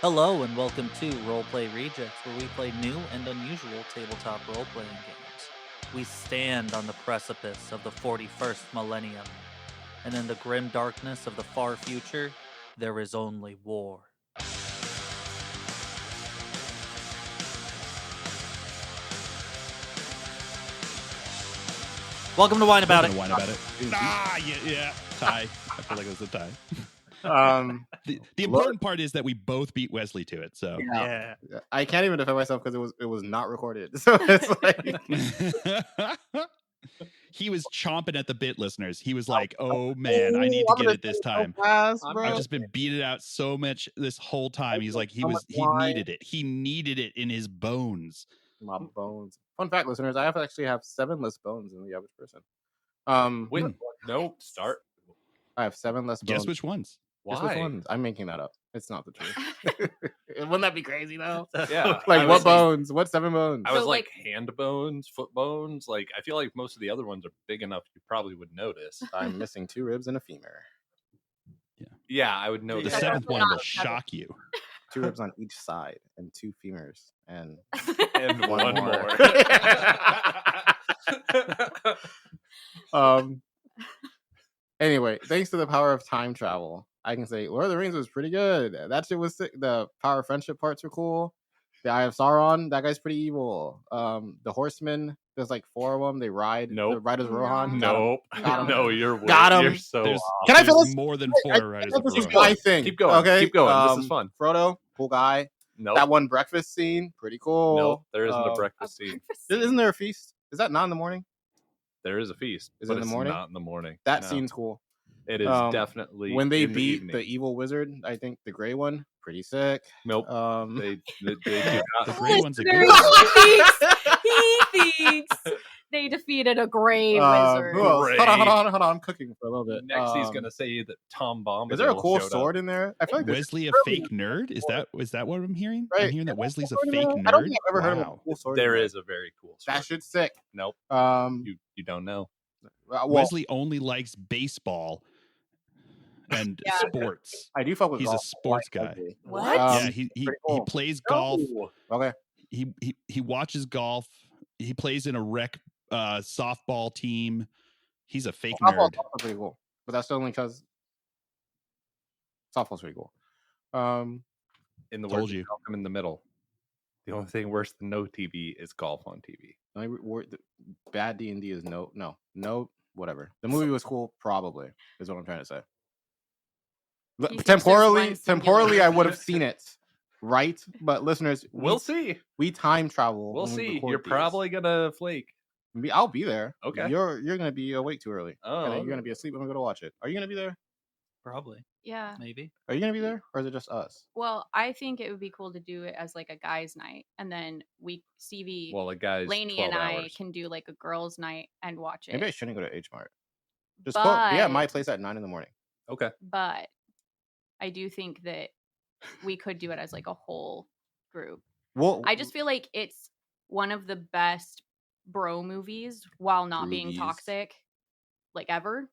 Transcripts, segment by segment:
Hello and welcome to Roleplay Rejects, where we play new and unusual tabletop role-playing games. We stand on the precipice of the 41st millennium, and in the grim darkness of the far future, there is only war. Welcome to Wine About It. Wine About It. Yeah. Tie. I feel like it was a tie. The important part is that we both beat Wesley to it. So Yeah. I can't even defend myself because it was not recorded. So it's like he was chomping at the bit, listeners. He was like, "Oh man, I need to get it this time. I've just been beating it out so much this whole time." He's like, he needed it. He needed it in his bones. My bones. Fun fact, listeners, I actually have 7 less bones than the average person. Wait, no, start. I have 7 less bones. Guess which ones? Guess which ones? I'm making that up. It's not the truth. Wouldn't that be crazy though? Yeah. Like what bones? What 7 bones? I was like hand bones, foot bones. Like I feel like most of the other ones are big enough you probably would notice. I'm missing 2 ribs and a femur. Yeah, I would The notice. 7th one will shock you. 2 ribs on each side and 2 femurs and And one more. Anyway, thanks to the power of time travel, I can say Lord of the Rings was pretty good. That shit was sick. The power of friendship parts were cool. The Eye of Sauron, that guy's pretty evil. The horsemen, there's like 4 of them. They ride. Nope. The Riders of Rohan. Nope. Got him. No, you're Got him. You're so There's, off. Can I there's finish? more than 4 riders of This is Rohan. my thing. Keep going. Okay, Keep going. This is fun. Frodo, cool guy. Nope. That one breakfast scene, pretty cool. Nope. There isn't a breakfast scene. Isn't there a feast? Is that not in the morning? There is a feast. Is but it in the it's morning? Not in the morning. That No. scene's cool. It is definitely when they in beat evening. the evil wizard. I think the gray one, pretty sick. Nope. They do not. The gray one's a good Listeners, one. he thinks they defeated a gray wizard. Who else? Great. Hold on. I'm cooking for a little bit. Next, he's gonna say that Tom Bombadil. Is there a cool showed sword up. in there? I feel like there's Wesley a probably- fake nerd? Is that what I'm hearing? Right. I'm hearing that Wesley's a sword in fake there? nerd. I don't think I've ever heard of a Wow. cool sword. There in there. is a very cool sword. That shit's sick. Nope. You You don't know. well, Wesley only likes baseball and Yeah. sports. I do fuck with He's a golf. sports I like guy. Wesley. What? Yeah, he pretty cool. plays golf. Okay. He watches golf. He plays in a rec softball team. He's a fake Softball's nerd. also pretty cool, but that's only because softball's pretty cool. In the Told words of you. Malcolm in the Middle, the only thing worse than no TV is golf on TV. The only word, bad D&D is no, whatever. The movie was cool, probably, is what I'm trying to say. He thinks Temporally, there's one I would singular- have seen it, right? But listeners, We'll see. we time travel. We'll when we see. record You're these. probably gonna flake. I'll be there. Okay. You're gonna be awake too early. Oh, You're gonna be asleep when we go to watch it. Are you gonna be there? Probably. Yeah. Maybe. Are you gonna be there, or is it just us? Well, I think it would be cool to do it as like a guys' night, and then Stevie, Well, a guy's Laney, 12 and I hours. can do like a girls' night and watch it. Maybe I shouldn't go to H Mart. Just But- be at my place at 9 a.m. Okay. But I do think that we could do it as like a whole group. Well, I just feel like it's one of the best bro movies while not being Movies. toxic, like ever.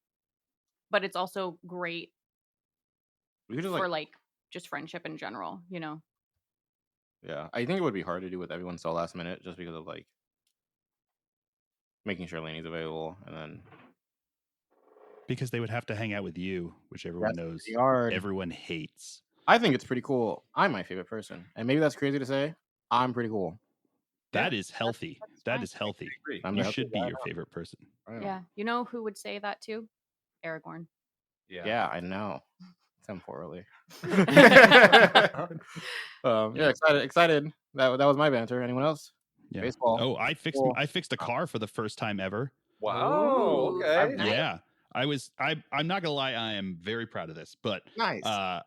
But it's also great we could just for like, like just friendship in general, you know. yeah. I think it would be hard to do with everyone so last minute, just because of like making sure Laney's available, and then Because they would have to hang out with you, which everyone that's knows pretty hard. everyone hates. I think it's pretty cool. I'm my favorite person, and maybe that's crazy to say. I'm pretty cool. That is healthy. that's That fine. is healthy. Agree. I'm You the healthy should be guy. your favorite person. I know. Yeah. You know who would say that too? Aragorn. Yeah, I know. Temporally. Yeah. Yeah, excited. That was my banter. Anyone else? Yeah. Baseball. Oh, I Cool. fixed a car for the first time ever. Wow. Ooh, Okay. nice. Yeah. I'm not gonna lie, I am very proud of this, but Nice. I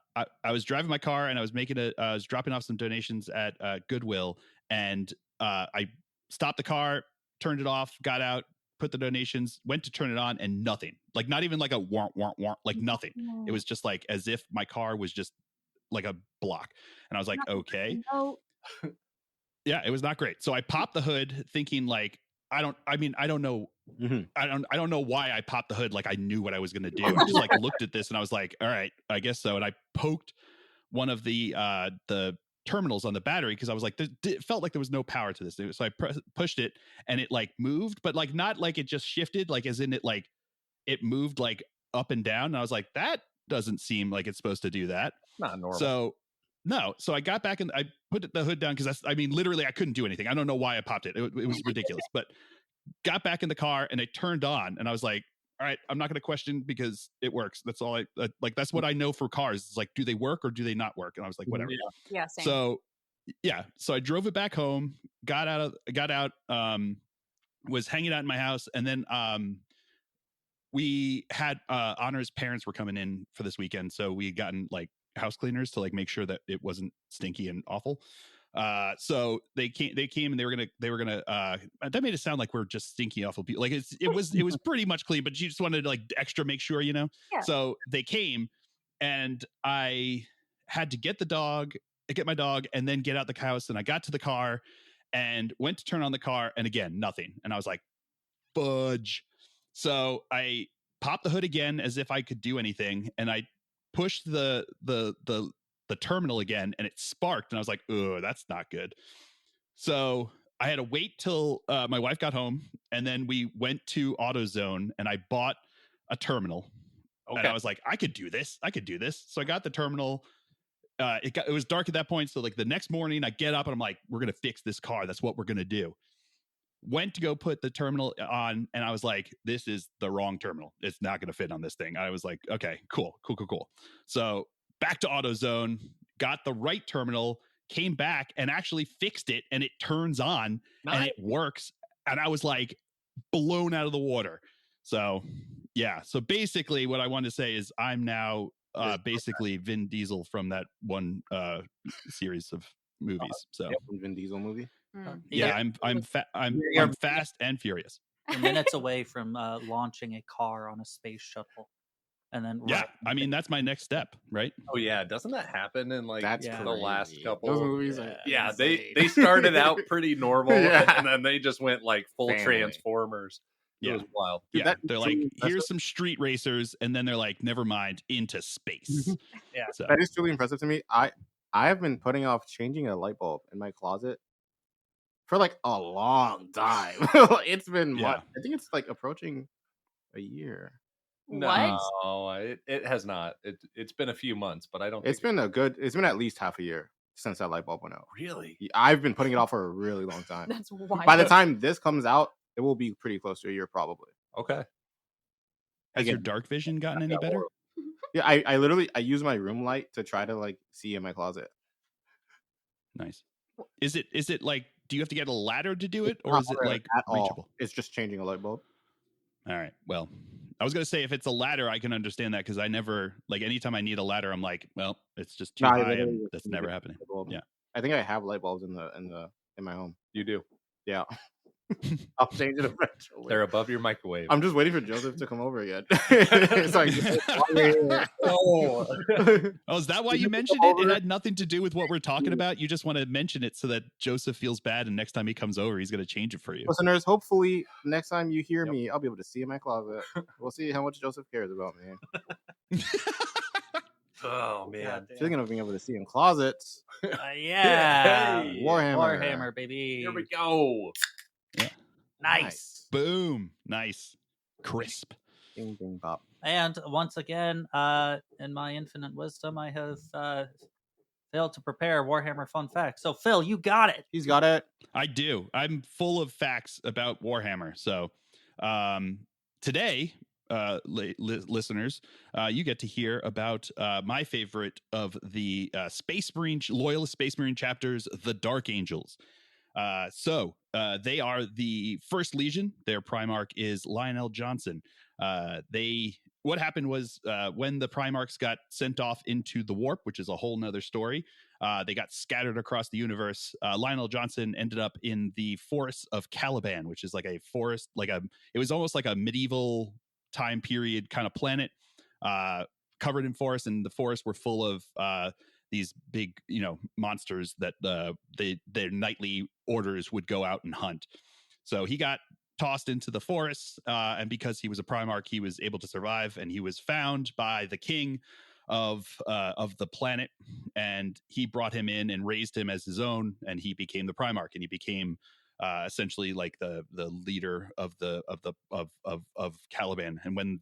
was driving my car and I was dropping off some donations at Goodwill, and I stopped the car, turned it off, got out, put the donations, went to turn it on, and nothing. Like not even like a warrant, like nothing. It was just like as if my car was just like a block. And I was like, okay. No. Yeah, it was not great. So I popped the hood thinking like, I don't know. Mhm. I don't know why I popped the hood like I knew what I was going to do. I just like looked at this and I was like, all right, I guess so. And I poked one of the terminals on the battery because I was like, it felt like there was no power to this thing. So I pushed it and it like moved, but like not like it just shifted, like as in it moved like up and down. And I was like, that doesn't seem like it's supposed to do that. Not normal. So I got back and I put the hood down because literally I couldn't do anything. I don't know why I popped it. It was ridiculous, but got back in the car and it turned on and I was like, all right, I'm not going to question because it works. That's all that's what I know for cars. It's like, do they work or do they not work? And I was like, whatever. Yeah, same. So so I drove it back home, got out, was hanging out in my house. And then, we had, Honor's parents were coming in for this weekend. So we had gotten like house cleaners to like make sure that it wasn't stinky and awful. So they came and they were gonna that made it sound like we're just stinky awful people. Like it was pretty much clean, but you just wanted to like extra make sure, Yeah. So they came and I had to get my dog and then get out the house. And I got to the car and went to turn on the car and again, nothing. And I was like, fudge. So I popped the hood again as if I could do anything. And I pushed the terminal again and it sparked and I was like, oh, that's not good. So I had to wait till my wife got home and then we went to AutoZone and I bought a terminal. Okay. And I was like, I could do this. So I got the terminal. It was dark at that point. So like the next morning I get up and I'm like, we're going to fix this car. That's what we're going to do. Went to go put the terminal on and I was like, this is the wrong terminal. It's not going to fit on this thing. I was like, okay, cool. So back to AutoZone, got the right terminal, came back and actually fixed it and it turns on and it works. And I was like blown out of the water. So yeah. So basically what I wanted to say is I'm now basically Vin Diesel from that one series of movies. So Vin Diesel movie. Yeah, I'm fast and furious. You're minutes away from launching a car on a space shuttle, and then I mean that's my next step, right? Oh yeah, doesn't that happen in like the last couple? Those movies, they started out pretty normal, and then they just went like full Family. Transformers. It was wild. Yeah, they're like, here's some street racers, and then they're like, never mind, into space. Yeah, so that is truly impressive to me. I have been putting off changing a light bulb in my closet for like a long time. It's been what? I think it's like approaching a year. What? No, it has not. It's been a few months, but I don't. It's been at least half a year since that light bulb went out. Really? I've been putting it off for a really long time. That's wild. By the time this comes out, it will be pretty close to a year, probably. Okay. Has your dark vision gotten any better? Yeah, I literally use my room light to try to like see in my closet. Nice. Is it like, do you have to get a ladder to do it, or is it like reachable? All. It's just changing a light bulb. All right. Well, I was gonna say if it's a ladder, I can understand that because I never like anytime I need a ladder, I'm like, well, it's just too high, and that's never happening. Yeah. I think I have light bulbs in my home. You do? Yeah. I'll change it eventually. They're above your microwave. I'm just waiting for Joseph to come over again. It's like, is that why you mentioned it? It had nothing to do with what we're talking about. You just want to mention it so that Joseph feels bad, and next time he comes over, he's going to change it for you. Listeners, hopefully next time you hear me, I'll be able to see in my closet. We'll see how much Joseph cares about me. Oh man, speaking of being able to see in closets, hey, Warhammer, baby. Here we go. Yeah. Nice. Boom. Nice. Crisp. Ding, ding, pop. And once again, in my infinite wisdom, I have failed to prepare Warhammer fun facts. So, Phil, you got it. He's got it. I do. I'm full of facts about Warhammer. So, today, listeners, you get to hear about my favorite of the Loyalist Space Marine chapters, the Dark Angels. So they are the First Legion. Their Primarch is Lionel Johnson. What happened was when the Primarchs got sent off into the warp, which is a whole nother story, they got scattered across the universe. Lionel Johnson ended up in the forests of Caliban, which is like a forest, it was almost like a medieval time period kind of planet, covered in forest, and the forests were full of these big, monsters that their nightly orders would go out and hunt. So he got tossed into the forests, and because he was a Primarch, he was able to survive, and he was found by the king of the planet, and he brought him in and raised him as his own, and he became the Primarch, and he became essentially like the leader of Caliban. And when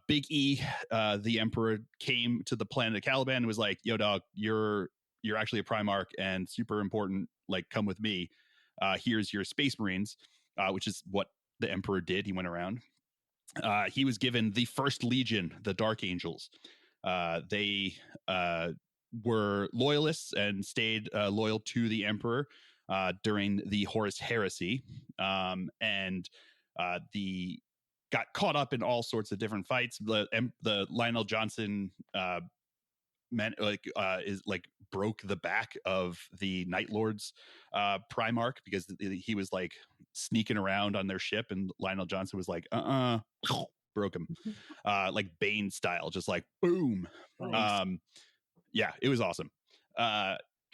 Big E, the Emperor, came to the planet of Caliban and was like, "Yo, dog, you're actually a Primarch and super important. Like, come with me. Here's your Space Marines," which is what the Emperor did. He went around. He was given the First Legion, the Dark Angels. They were loyalists and stayed loyal to the Emperor during the Horus Heresy, and the got caught up in all sorts of different fights. The Lionel Johnson broke the back of the Night Lords Primarch because he was like sneaking around on their ship, and Lionel Johnson was like, broke him, like Bane style, just like boom. Nice. Yeah, it was awesome.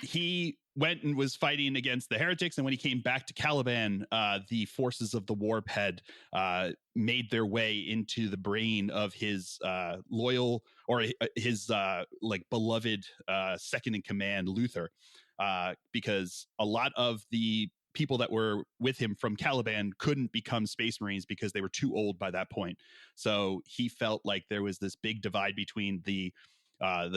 He went and was fighting against the heretics, and when he came back to Caliban, the forces of the Warp had made their way into the brain of his loyal, or his like beloved second in command, Luther, because a lot of the people that were with him from Caliban couldn't become Space Marines because they were too old by that point. So he felt like there was this big divide between the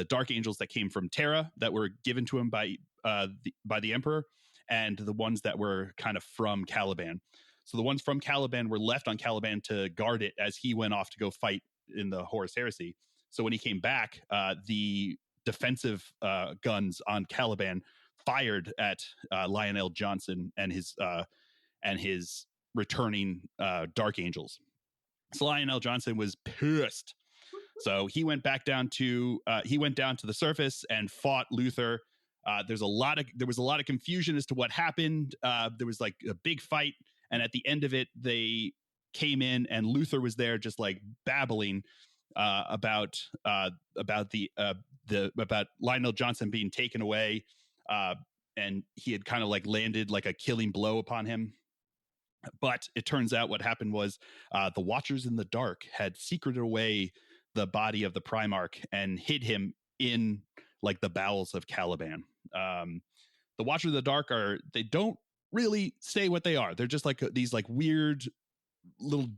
Dark Angels that came from Terra that were given to him by the Emperor, and the ones that were kind of from Caliban. So the ones from Caliban were left on Caliban to guard it as he went off to go fight in the Horus Heresy. So when he came back, the defensive guns on Caliban fired at Lionel Johnson and his returning Dark Angels. So Lionel Johnson was pissed. So he went back down to the surface and fought Luther. There was a lot of confusion as to what happened. There was like a big fight, and at the end of it, they came in, and Luther was there, just like babbling about Lionel Johnson being taken away, and he had kind of like landed like a killing blow upon him. But it turns out what happened was the Watchers in the Dark had secreted away the body of the Primarch and hid him in like the bowels of Caliban. The Watchers of the Dark they don't really say what they are. They're just like these like weird little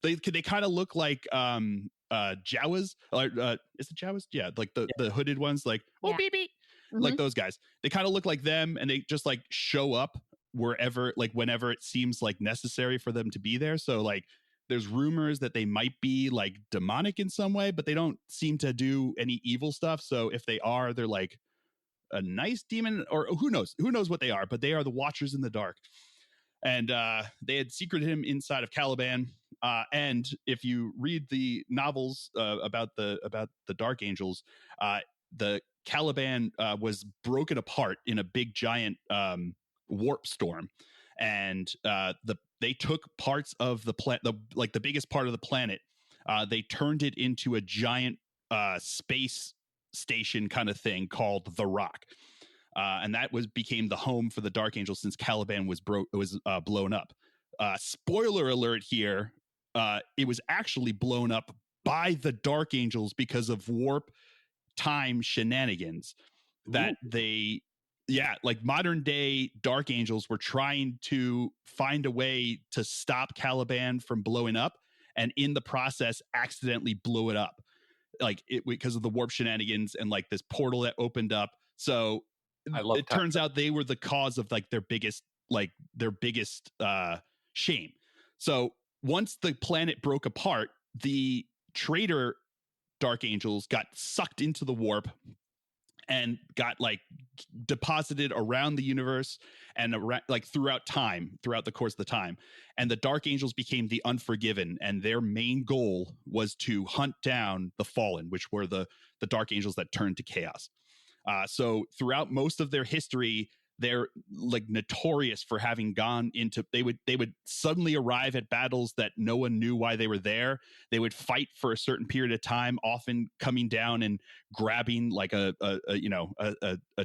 they kind of look like Jawas. Is it Jawas? Yeah, like the hooded ones, like beep beep. Like those guys. They kind of look like them, and they just like show up wherever, like whenever it seems like necessary for them to be there. So like there's rumors that they might be like demonic in some way, but they don't seem to do any evil stuff. So if they are, they're like a nice demon, or who knows what they are, but they are the Watchers in the Dark. And they had secreted him inside of Caliban. And if you read the novels about the Dark Angels, the Caliban was broken apart in a big giant warp storm, and they took parts of the the biggest part of the planet. They turned it into a giant space station kind of thing called the Rock, and that became the home for the Dark Angels since Caliban was blown up. Spoiler alert here: it was actually blown up by the Dark Angels because of warp time shenanigans that like modern day Dark Angels were trying to find a way to stop Caliban from blowing up, and in the process accidentally blew it up, like it because of the warp shenanigans and like this portal that opened up. So it turns out they were the cause of like their biggest shame. So once the planet broke apart, the traitor Dark Angels got sucked into the warp and got like deposited around the universe and like throughout the course of the time. And the Dark Angels became the Unforgiven, and their main goal was to hunt down the Fallen, which were the Dark Angels that turned to chaos. So throughout most of their history, they're like notorious for having gone into, they would suddenly arrive at battles that no one knew why they were there. They would fight for a certain period of time, often coming down and grabbing like a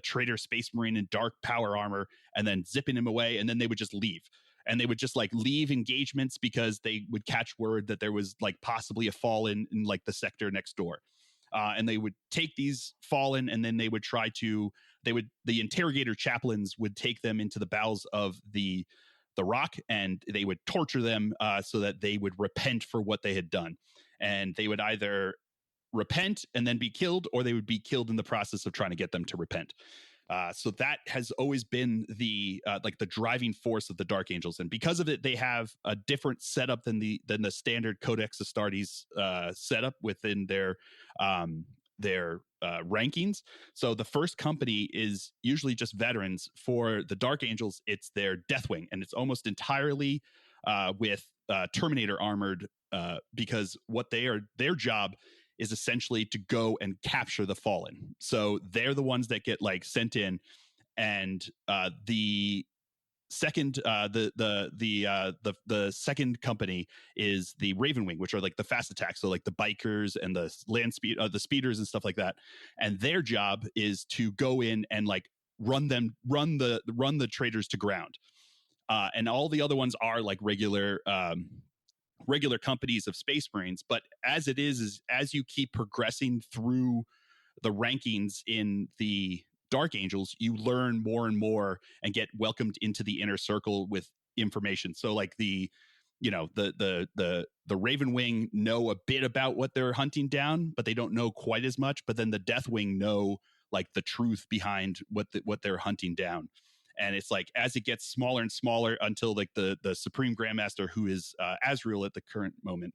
traitor Space Marine in dark power armor and then zipping him away, and then they would just leave. And they would just like leave engagements because they would catch word that there was like possibly a Fallen in like the sector next door. and they would take these fallen, and then they would the interrogator chaplains would take them into the bowels of the rock, and they would torture them so that they would repent for what they had done. And they would either repent and then be killed, or they would be killed in the process of trying to get them to repent. So that has always been the driving force of the Dark Angels, and because of it, they have a different setup than the standard Codex Astartes setup within their rankings. So the first company is usually just veterans. For the Dark Angels, it's their Deathwing, and it's almost entirely with Terminator armored, because what their job is essentially to go and capture the fallen. So they're the ones that get like sent in, and the second the second company is the Ravenwing, which are like the fast attacks, so like the bikers and the the speeders and stuff like that. And their job is to go in and like run the traitors to ground. And all the other ones are like regular companies of Space Marines. But as it is as you keep progressing through the rankings in the Dark Angels, you learn more and more and get welcomed into the inner circle with information. So like the Ravenwing know a bit about what they're hunting down, but they don't know quite as much. But then the Deathwing know like the truth behind what they're hunting down. And it's like as it gets smaller and smaller until like the Supreme Grandmaster, who is Azrael at the current moment,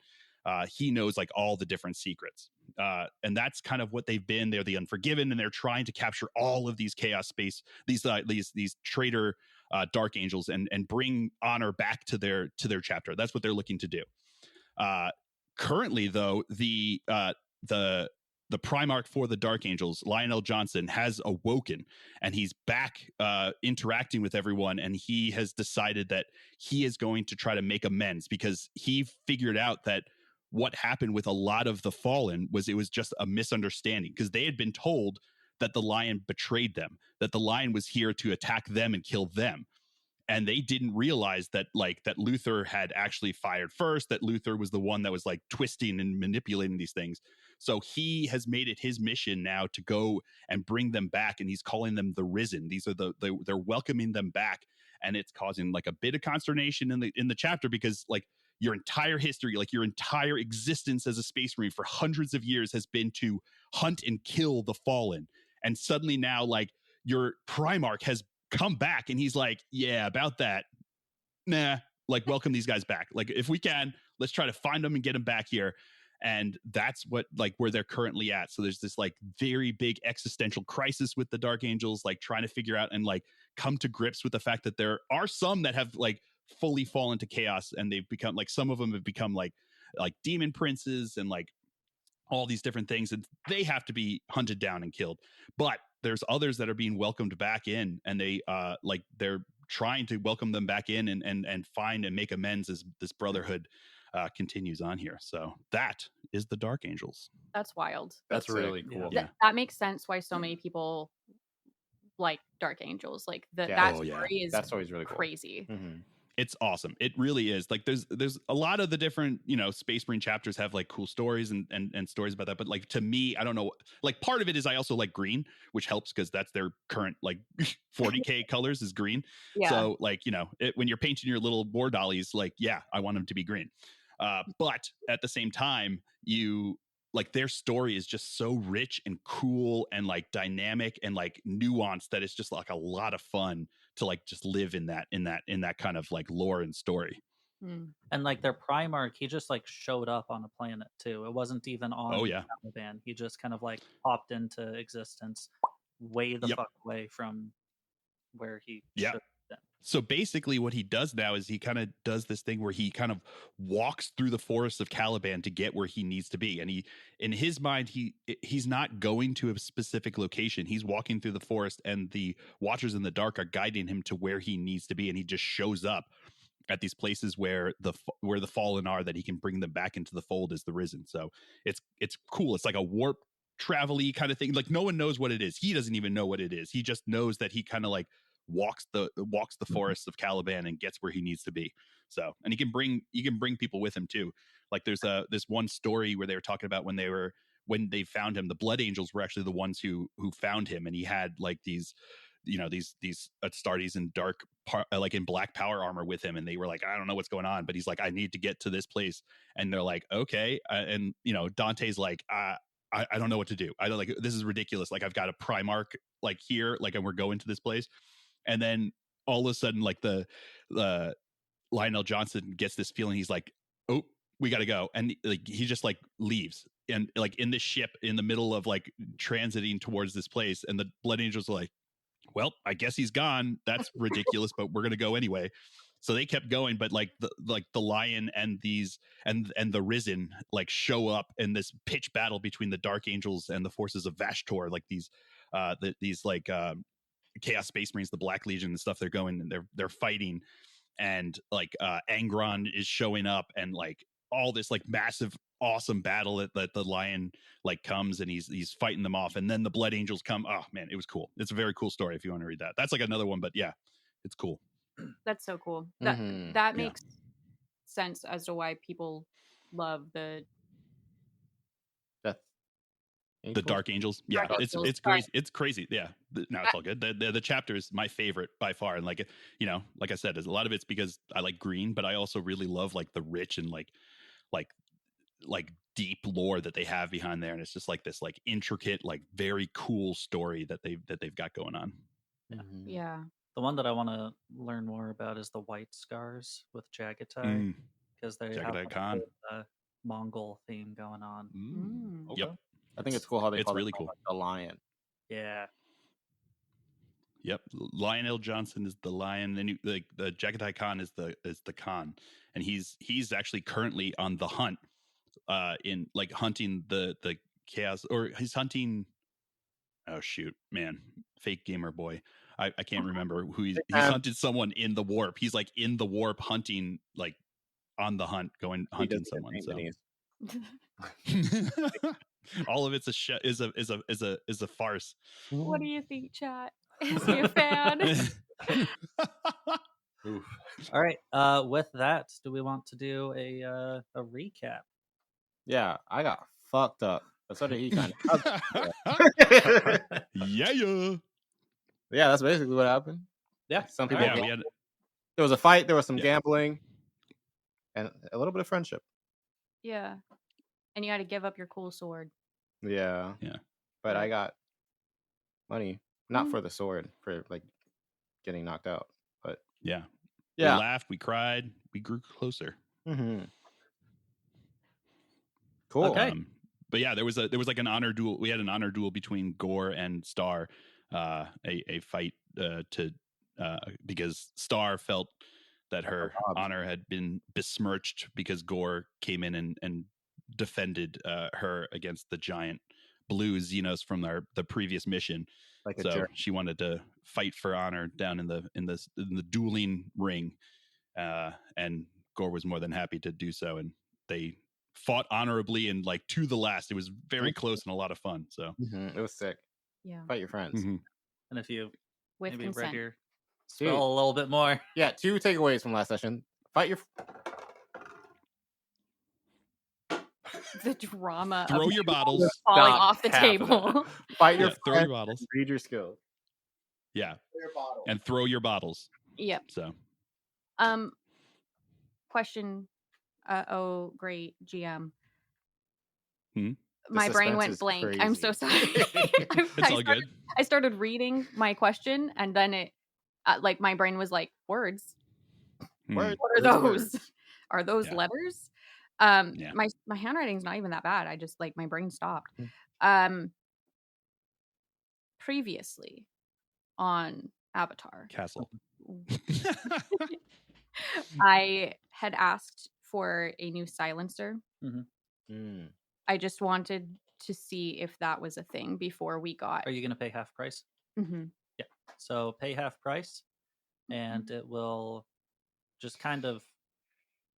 he knows like all the different secrets. And that's kind of what they've been. They're the Unforgiven, and they're trying to capture all of these chaos space, these traitor Dark Angels, and bring honor back to their chapter. That's what they're looking to do. Currently, though, the Primarch for the Dark Angels, Lionel Johnson, has awoken, and he's back interacting with everyone, and he has decided that he is going to try to make amends, because he figured out that what happened with a lot of the Fallen was it was just a misunderstanding, because they had been told that the Lion betrayed them, that the Lion was here to attack them and kill them. And they didn't realize that that Luther had actually fired first, that Luther was the one that was like twisting and manipulating these things. So he has made it his mission now to go and bring them back, and he's calling them the Risen. These are they're welcoming them back, and it's causing like a bit of consternation in the chapter, because like your entire history, like your entire existence as a Space Marine for hundreds of years has been to hunt and kill the Fallen. And suddenly now like your Primarch has come back, and he's like, yeah, about that. Nah, like welcome these guys back. Like if we can, let's try to find them and get them back here. And that's what like where they're currently at. So there's this like very big existential crisis with the Dark Angels, like trying to figure out and like come to grips with the fact that there are some that have like fully fallen to chaos, and they've become like, some of them have become like demon princes and like all these different things, and they have to be hunted down and killed. But there's others that are being welcomed back in, and they're trying to welcome them back in and find and make amends as this brotherhood continues on here. So that is the Dark Angels. That's wild. That's really cool. Yeah. That makes sense why so many people like Dark Angels. Like that story is that story's really cool. Crazy. Mm-hmm. It's awesome. It really is. Like there's a lot of the different, Space Marine chapters have like cool stories and stories about that. But like to me, I don't know, like part of it is I also like green, which helps because that's their current like 40K colors is green. Yeah. So like, when you're painting your little war dollies, like, yeah, I want them to be green. But at the same time, like their story is just so rich and cool and like dynamic and like nuanced that it's just like a lot of fun to like just live in that kind of like lore and story. And like their Primarch, he just like showed up on a planet too. It wasn't even on Taliban. He just kind of like popped into existence way the fuck away from where he should have been. So basically what he does now is he kind of does this thing where he kind of walks through the forests of Caliban to get where he needs to be. And he, in his mind, he's not going to a specific location. He's walking through the forest, and the Watchers in the Dark are guiding him to where he needs to be. And he just shows up at these places where the fallen are, that he can bring them back into the fold as the Risen. So it's cool. It's like a warp travel-y kind of thing. Like no one knows what it is. He doesn't even know what it is. He just knows that he kind of like walks the forests of Caliban and gets where he needs to be. So, and he can bring people with him too. Like there's this one story where they were talking about when when they found him, the Blood Angels were actually the ones who found him, and he had like these Astartes in like in black power armor with him, and they were like, I don't know what's going on, but he's like, I need to get to this place, and they're like, okay, and Dante's like, I don't know what to do. I don't like, this is ridiculous. Like, I've got a Primarch like here, like, and we're going to this place, and then all of a sudden, like the Lionel Johnson gets this feeling. He's like, oh, we got to go, and like he just like leaves, and like in this ship in the middle of like transiting towards this place, and the Blood Angels are like, well, I guess he's gone. That's ridiculous, but we're gonna go anyway. So they kept going, but like the Lion and these and the Risen like show up in this pitched battle between the Dark Angels and the forces of Vashtor, like these Chaos Space Marines, the Black Legion and stuff. They're going and they're fighting, and like Angron is showing up, and like all this like massive awesome battle that the Lion like comes, and he's fighting them off, and then the Blood Angels come. Oh man, it was cool. It's a very cool story if you want to read that. That's like another one, but yeah, it's cool. That's so cool. That Yeah. makes sense as to why people love the Death The Angels? Dark Angels. Yeah, Dark it's Angels, crazy. It's crazy. Yeah, no, it's all good. The chapter is my favorite by far, and like like I said, a lot of it's because I like green, but I also really love like the rich and like deep lore that they have behind there, and it's just like this like intricate, like very cool story that they've got going on. Mhm. yeah. The one that I want to learn more about is the White Scars with Jagatai, because they have Jagatai like, Khan. the Mongol theme going on. Okay. Yep. I think it's cool how they It's call really it cool. like the Lion. Yeah. Yep, Lionel Johnson is the Lion. Then the Jagatai Khan is the Khan, and he's actually currently on the hunt, in like hunting the chaos, or he's hunting. Oh shoot, man, fake gamer boy. I can't remember who he's hunted someone in the warp. He's like in the warp hunting, like on the hunt, going He hunting doesn't get someone. paint So minis. all of it's a farce. What do you think, chat? Is he a fan? Oof. All right. With that, do we want to do a recap? Yeah, I got fucked up. But so did he kind of. Yeah. Yeah, that's basically what happened. Yeah. Some people. Yeah, we had There was a fight. There was some Yeah. gambling, and a little bit of friendship. Yeah. And you had to give up your cool sword. Yeah. Yeah. But Yeah. I got money, not for the sword, for like getting knocked out. But yeah. yeah. We laughed, we cried, we grew closer. Mm-hmm. Cool. Okay. But yeah, there was like an honor duel. We had an honor duel between Gore and Star, a fight because Star felt that her honor had been besmirched because Gore came in and defended her against the giant blue Xenos from the previous mission. Like a So jerk. she wanted to fight for honor down in the dueling ring, and Gore was more than happy to do so, and they fought honorably and like to the last. It was very close and a lot of fun. So It was sick. Yeah. Fight your friends. Mhm. And if you With maybe read consent. your Dude. spell a little bit more. Yeah, 2 takeaways from last session. Fight your. The drama throw of your bottles. falling Stop off the half of it. table. Fight your Yeah, throw your friends. bottles. Read your skills. Yeah, Your bottle. and throw your bottles. Yep. So Question. Oh, great GM. Hmm? My The brain suspense went is blank. I'm so crazy. sorry. it's all good. I started reading my question, and then it, like, my brain was like, words. Words, What are words, those? words. Are those Yeah. letters? Yeah. My handwriting's not even that bad. I just, like, my brain stopped. Previously on Avatar, Castle. I had asked for a new silencer. Mm. I just wanted to see if that was a thing before we got. Are you going to pay half price? Mhm. Yeah. So pay half price, and it will just kind of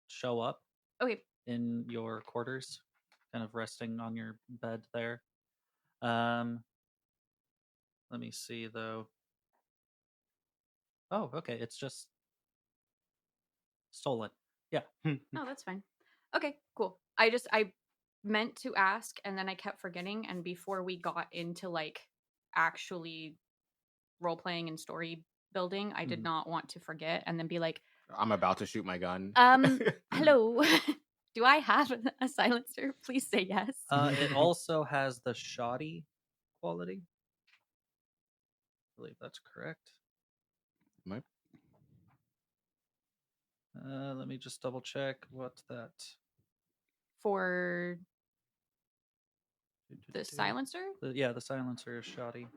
show up Okay. in your quarters, kind of resting on your bed there. Let me see though. Oh, okay. It's just stolen. Yeah. Oh, that's fine. Okay, cool. I meant to ask, and then I kept forgetting. And before we got into like actually role playing and story building, I did Mhm. not want to forget and then be like, I'm about to shoot my gun. hello, do I have a silencer? Please say yes. It also has the shoddy quality. I believe that's correct. Might- Let me just double check what that. For the silencer, Yeah, the silencer is shoddy.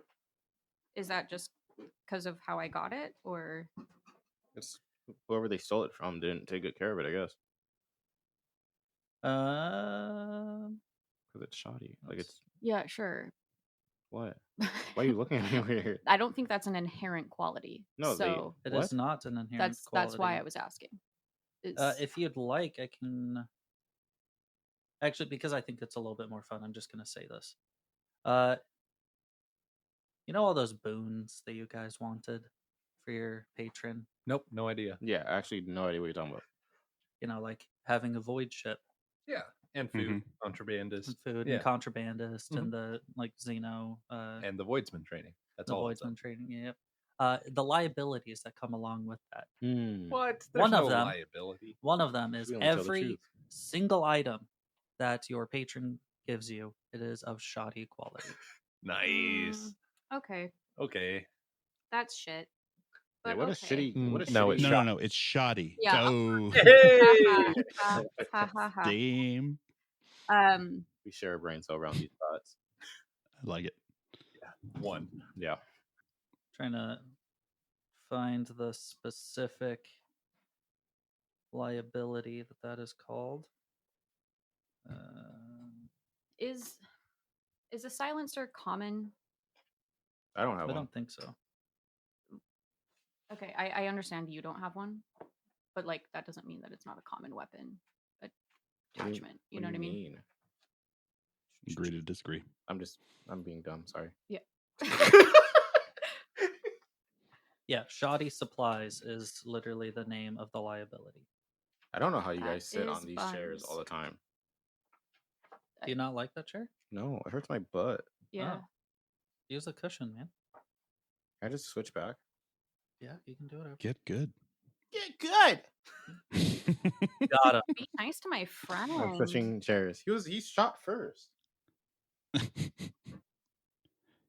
is that just because of how I got it, or It's whoever they stole it from didn't take good care of it, I guess, Um, because it's shoddy. Like Let's- it's yeah, sure. what? Why are you looking at me weird? I don't think that's an inherent quality. No, so it What? is not an inherent that's why I quality. was asking. Is- If you'd like, I can. Actually, because I think it's a little bit more fun, I'm just going to say this. You know all those boons that you guys wanted for your patron? Nope, no idea. Yeah, actually, no idea what you're talking about. You know, like having a void ship Yeah, and food, contrabandist, and food yeah, and contrabandist Mhm. and the like Xeno and the Voidsman training. That's the all. it's voidsman up. training. Yep. The liabilities that come along with that. What? One There's of no them- liability. One of them is We only tell the every truth. single item that your patron gives you, it is of shoddy quality. Nice. okay, Okay. that's shit. Yeah, But what a okay. shitty. What a No, shitty. it's No, it's shoddy. Yeah. Go. Hey! Ha, ha, ha, ha. Damn. We share a brain cell around these thoughts. I like it. One. Yeah. Trying to find the specific liability that is called. Is a silencer common? I don't have I one. don't think so. Okay, I understand you don't have one, but like that doesn't mean that it's not a common weapon attachment. You know what I mean? Agree to disagree. I'm being dumb. Sorry. Yeah. Yeah, shoddy supplies is literally the name of the liability. I don't know how you That guys sit on is these chairs all the buns. time. Do you not like that chair? No, it hurts my butt. Yeah. Oh. Use a cushion, man. Can I just switch back? Yeah, you can do it. Get good. Get good. Got him. Be nice to my friend. I'm switching chairs. He shot first.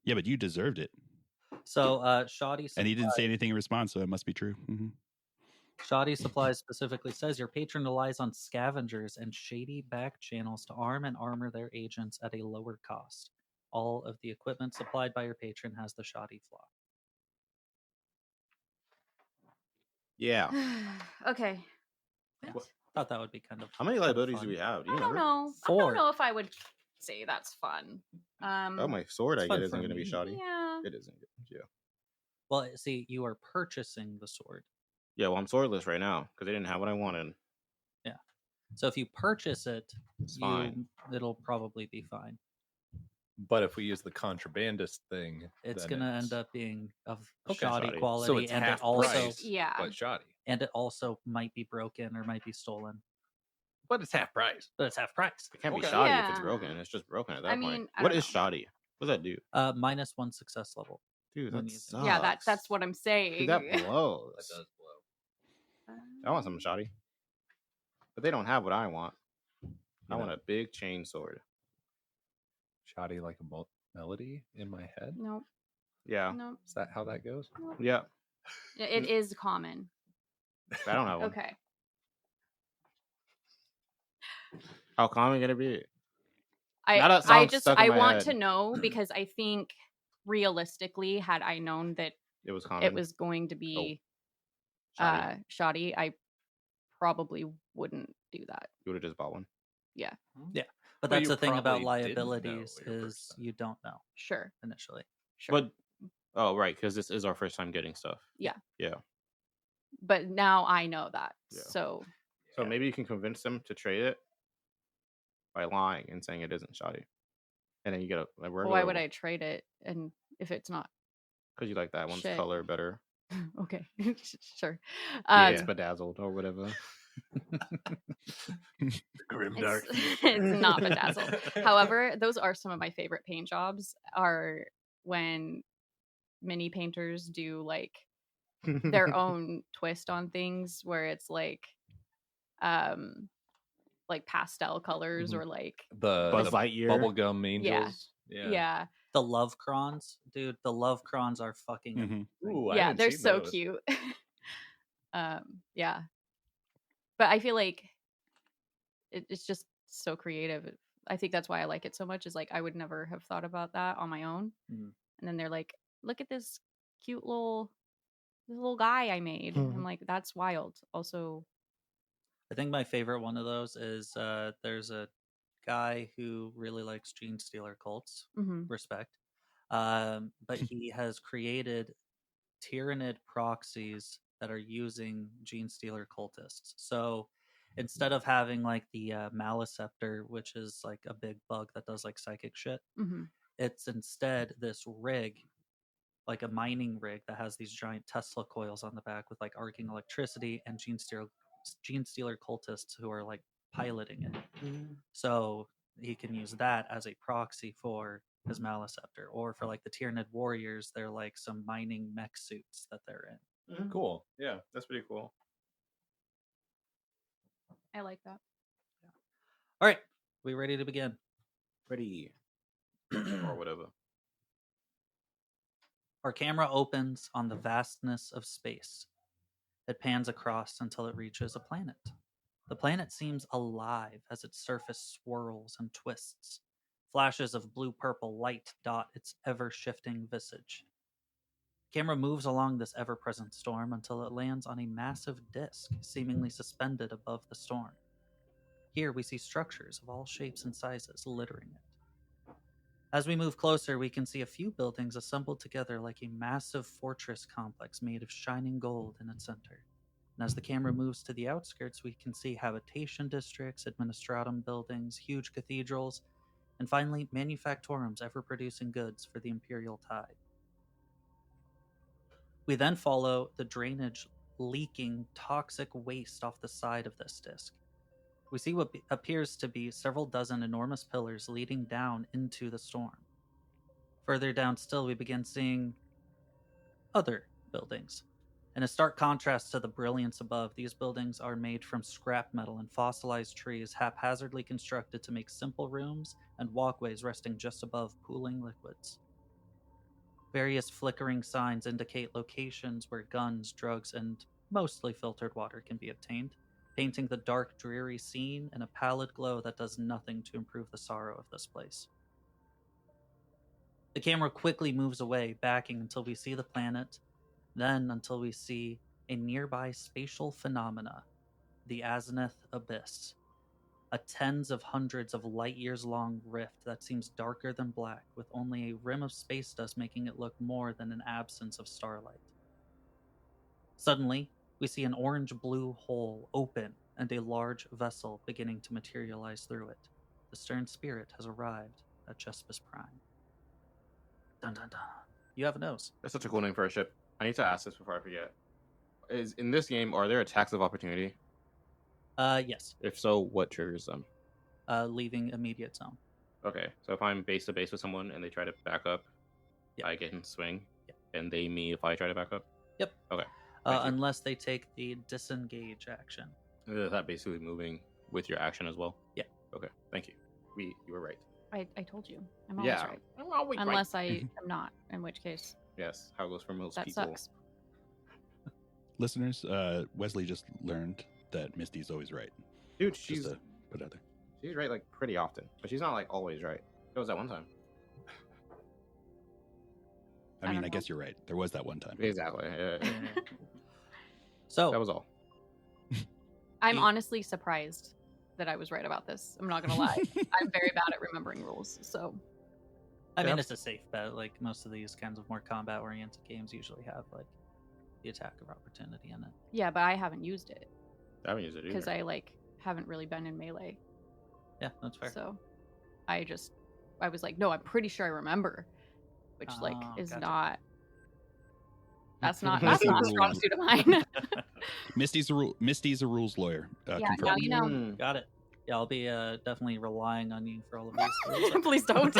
Yeah, but you deserved it. So, shoddy supplies, And he didn't say anything in response, so it must be true. shoddy supplies specifically says your patron relies on scavengers and shady back channels to arm and armor their agents at a lower cost. All of the equipment supplied by your patron has the shoddy flaw. Yeah. Okay. What? Thought that would be kind of. How many kind of liabilities fun. do we have? Do I you don't remember? know. I 4. don't know if I would say that's fun. Oh, my sword It's I fun get isn't for going to be me. shoddy. Yeah. It isn't. Yeah. Well, see, you are purchasing the sword. Yeah, well, I'm swordless right now because they didn't have what I wanted. Yeah. So if you purchase it, It's fine. it'll probably be fine. But if we use the contrabandist thing, It's then gonna end up being of Okay, shoddy shoddy. quality, so it's and half it also price, Yeah. but shoddy. and it also might be broken or might be stolen. But it's half price. But it's half price. It can't be Okay. shoddy if it's Yeah. broken. It's just broken at that I point. mean, I What don't is know. shoddy? What does that do? -1 success level. Dude, when that using sucks. it. Yeah, that's what I'm saying. Dude, that blows. That does blow. I want some shoddy. But they don't have what I want. I You want know. a big chain sword. Shoddy like a melody in my head. Nope. Yeah. Nope. Is that how that goes? Yeah. It is common. I don't have one. Okay. How common can it be? Now I that song's just stuck in I my want head. to know because I think realistically, had I known that It was common. it was going to be Shoddy. shoddy, I probably wouldn't do that. You would have just bought one. But Well, that's you the thing about probably didn't know liabilities your is first time. you don't know Sure. initially. Sure. But right, because this is our first time getting stuff. But now I know that. Yeah. So So maybe you can convince them to trade it by lying and saying it isn't shoddy, and then you get a regular. why would I trade it? And if it's not Because you like that one's Shit. color better. okay, sure. Yeah, it's bedazzled or whatever. Grim dark. It's not bedazzled. However, those are some of my favorite paint jobs. Are when mini painters do like their own twist on things, where it's like pastel colors Mhm. or like the Buzz Lightyear. bubblegum angels. yeah. The love crons, dude. The love crons are fucking Mhm. amazing. Ooh, I Yeah, haven't they're seen so those. cute. Yeah, but I feel like it's just so creative. I think that's why I like it so much. Is like I would never have thought about that on my own. Mhm. And then they're like, "Look at this cute little guy I made." I'm like, "That's wild." Also, I think my favorite one of those is there's a guy who really likes Gene Stealer cults. mhm. Respect. But he has created Tyranid proxies that are using Gene Stealer cultists. So instead of having like the Maleceptor, which is like a big bug that does like psychic shit, Mhm. it's instead this rig, like a mining rig that has these giant Tesla coils on the back with like arcing electricity and Gene Stealer cultists who are like piloting it. So he can use that as a proxy for his Maleceptor, or for like the Tyranid warriors, they're like some mining mech suits that they're in. Cool. Yeah, that's pretty cool. I like that. All right, we ready to begin? Pretty or whatever. Our camera opens on the vastness of space. It pans across until it reaches a planet. The planet seems alive as its surface swirls and twists. Flashes of blue-purple light dot its ever-shifting visage. The camera moves along this ever-present storm until it lands on a massive disk, seemingly suspended above the storm. Here we see structures of all shapes and sizes littering it. As we move closer, we can see a few buildings assembled together like a massive fortress complex made of shining gold in its center. And as the camera moves to the outskirts, we can see habitation districts, administratum buildings, huge cathedrals, and finally manufactorums ever producing goods for the imperial tide. We then follow the drainage leaking toxic waste off the side of this disk. We see what appears to be several dozen enormous pillars leading down into the storm. Further down still, we begin seeing other buildings. In a stark contrast to the brilliance above, these buildings are made from scrap metal and fossilized trees, haphazardly constructed to make simple rooms and walkways resting just above pooling liquids. Various flickering signs indicate locations where guns, drugs, and mostly filtered water can be obtained, painting the dark, dreary scene in a pallid glow that does nothing to improve the sorrow of this place. The camera quickly moves away, backing until we see the planet, then until we see a nearby spatial phenomena, the Azimuth Abyss, a tens of hundreds of light years long rift that seems darker than black, with only a rim of space dust making it look more than an absence of starlight. Suddenly, we see an orange-blue hole open and a large vessel beginning to materialize through it. The stern spirit has arrived at Jesspace Prime. Dun dun dun. You have a nose. That's such a cool name for a ship. I need to ask this before I forget. Is in this game, are there attacks of opportunity? Yes. If so, what triggers them? Leaving immediate zone. Okay, so if I'm base to base with someone and they try to back up, Yep. I get in swing, Yep. and they me if I try to back up. Yep. Okay. Thank you. Unless they take the disengage action. Is that basically moving with your action as well? Yeah. Okay. Thank you. You were right. I told you. I'm always right. I'm always right. Unless I am not, in which case Yes, how it goes for most that people. sucks. Listeners, Wesley just learned that Misty's always right. Dude, Just she's to put it out there. she's right like pretty often, but she's not like always right. It was that one time. I I mean, don't I know. guess you're right. There was that one time. Exactly. Yeah. So That was all. I'm You- honestly surprised that I was right about this. I'm not gonna lie. I'm very bad at remembering rules, so I mean, Yep. it's a safe bet. Like most of these kinds of more combat-oriented games usually have like the attack of opportunity in it. yeah. But I haven't used it I haven't used it because either. I haven't really been in melee. Yeah, that's fair. So I was like, no, I'm pretty sure I remember, which Oh, is gotcha. not That's not Misty a strong rules. suit of mine. Misty's a rules lawyer. Yeah, confirmed. now you know. Mm. Got it. Yeah, I'll be definitely relying on you for all of these. rules. Please don't.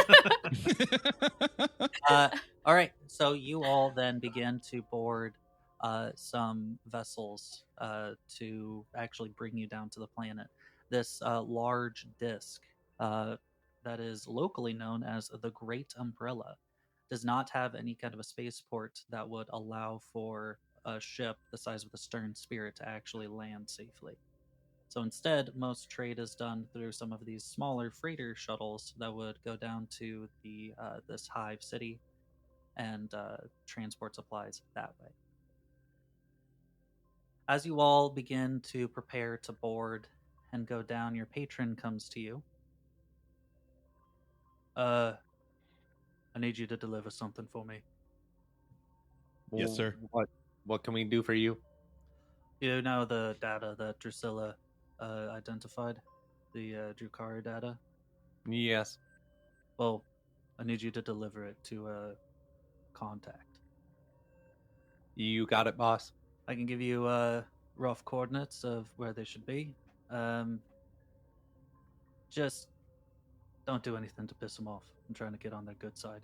All right, so you all then begin to board some vessels to actually bring you down to the planet. This large disk that is locally known as the Great Umbrella does not have any kind of a spaceport that would allow for a ship the size of the Stern Spirit to actually land safely. So instead, most trade is done through some of these smaller freighter shuttles that would go down to the this hive city and transport supplies that way. As you all begin to prepare to board and go down, your patron comes to you. I need you to deliver something for me. Yes, sir. What can we do for you? You know the data that Drusilla identified? The Drukari data? Yes. Well, I need you to deliver it to a contact. You got it, boss. I can give you rough coordinates of where they should be. Just don't do anything to piss them off. I'm trying to get on their good side.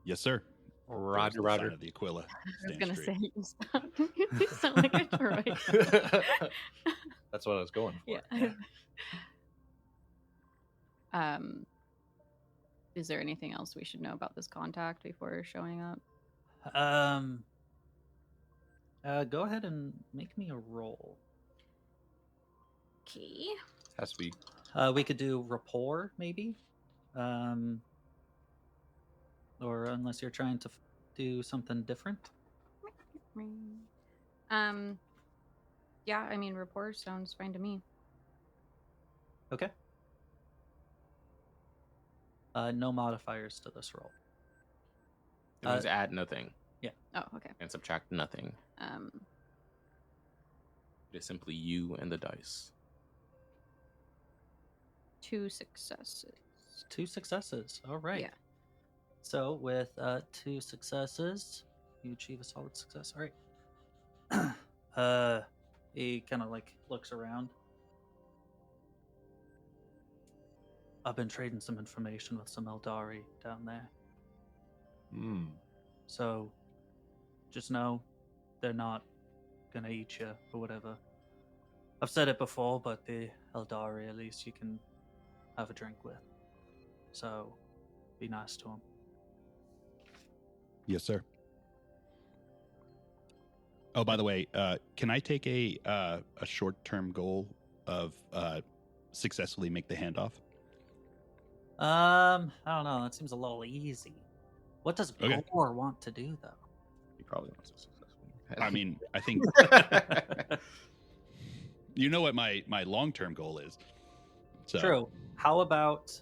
Yes, sir. Roger, There's the Roger. sign of the Aquila. I was Stand gonna straight. say you sound like a droid. That's what I was going for. Yeah. Is there anything else we should know about this contact before showing up? Go ahead and make me a roll. Okay. Has to be. We could do rapport, maybe. Or unless you're trying to do something different. Yeah, I mean, rapport sounds fine to me. Okay. No modifiers to this roll. It means add nothing Oh, okay. and subtract nothing. It is simply you and the dice. 2 successes. 2 successes. All right. Yeah. So with 2 successes, you achieve a solid success. All right. He kind of like looks around. I've been trading some information with some Eldari down there. Hmm. So just know they're not gonna eat you or whatever. I've said it before, but the Eldari at least you can have a drink with. So be nice to them. Yes, sir. Oh, by the way, can I take a short-term goal of successfully make the handoff? I don't know. That seems a little easy. What does Okay. Gore want to do, though? He probably wants to successful. I mean, I think you know what my long-term goal is. So, True. How about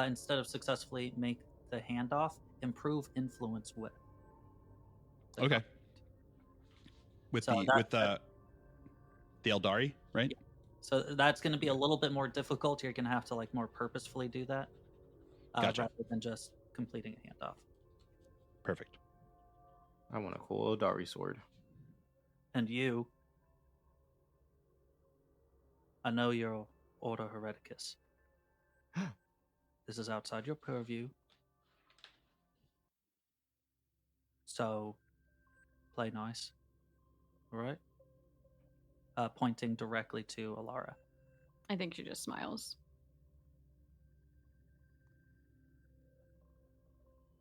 instead of successfully make the handoff, improve influence with? Okay. With So the Eldari, right? So that's going to be a little bit more difficult. You're going to have to like more purposefully do that, Gotcha. rather than just completing a handoff. Perfect. I want a cool Eldari sword. And you, I know you're Order Hereticus. This is outside your purview. So, play nice. All right? Pointing directly to Alara. I think she just smiles.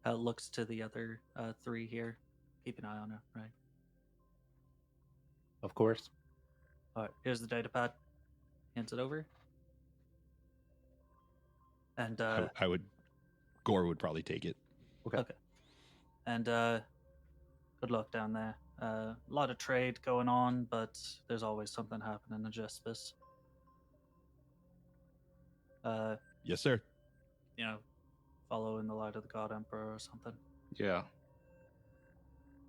Looks to the other 3 here. Keep an eye on her, right? Of course. All right, here's the data pad. Hands it over. And I would. Gore would probably take it. Okay. And good luck down there. A lot of trade going on, but there's always something happening in Jesspace. Yes, sir. You know, follow in the light of the God Emperor or something. Yeah.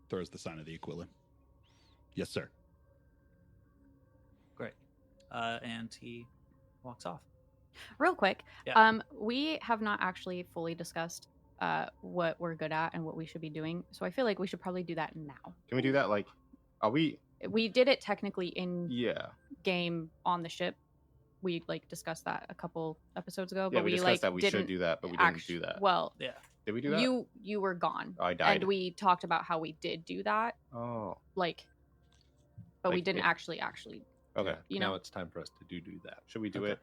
Throws the sign of the Aquila. Yes, sir. Great. And he walks off. Real quick, Yeah. we have not actually fully discussed what we're good at and what we should be doing. So I feel like we should probably do that now. Can we do that? Like, are we? We did it technically in Yeah. game on the ship. We like discussed that a couple episodes ago, Yeah, but we we discussed like that we didn't should do that, but we didn't do that. Well, Yeah. Did we do that? you were gone. Oh, I died. And we talked about how we did do that, Oh. like, but we Like didn't it- actually. Okay. You now know, it's time for us to do that. Should we do Okay. it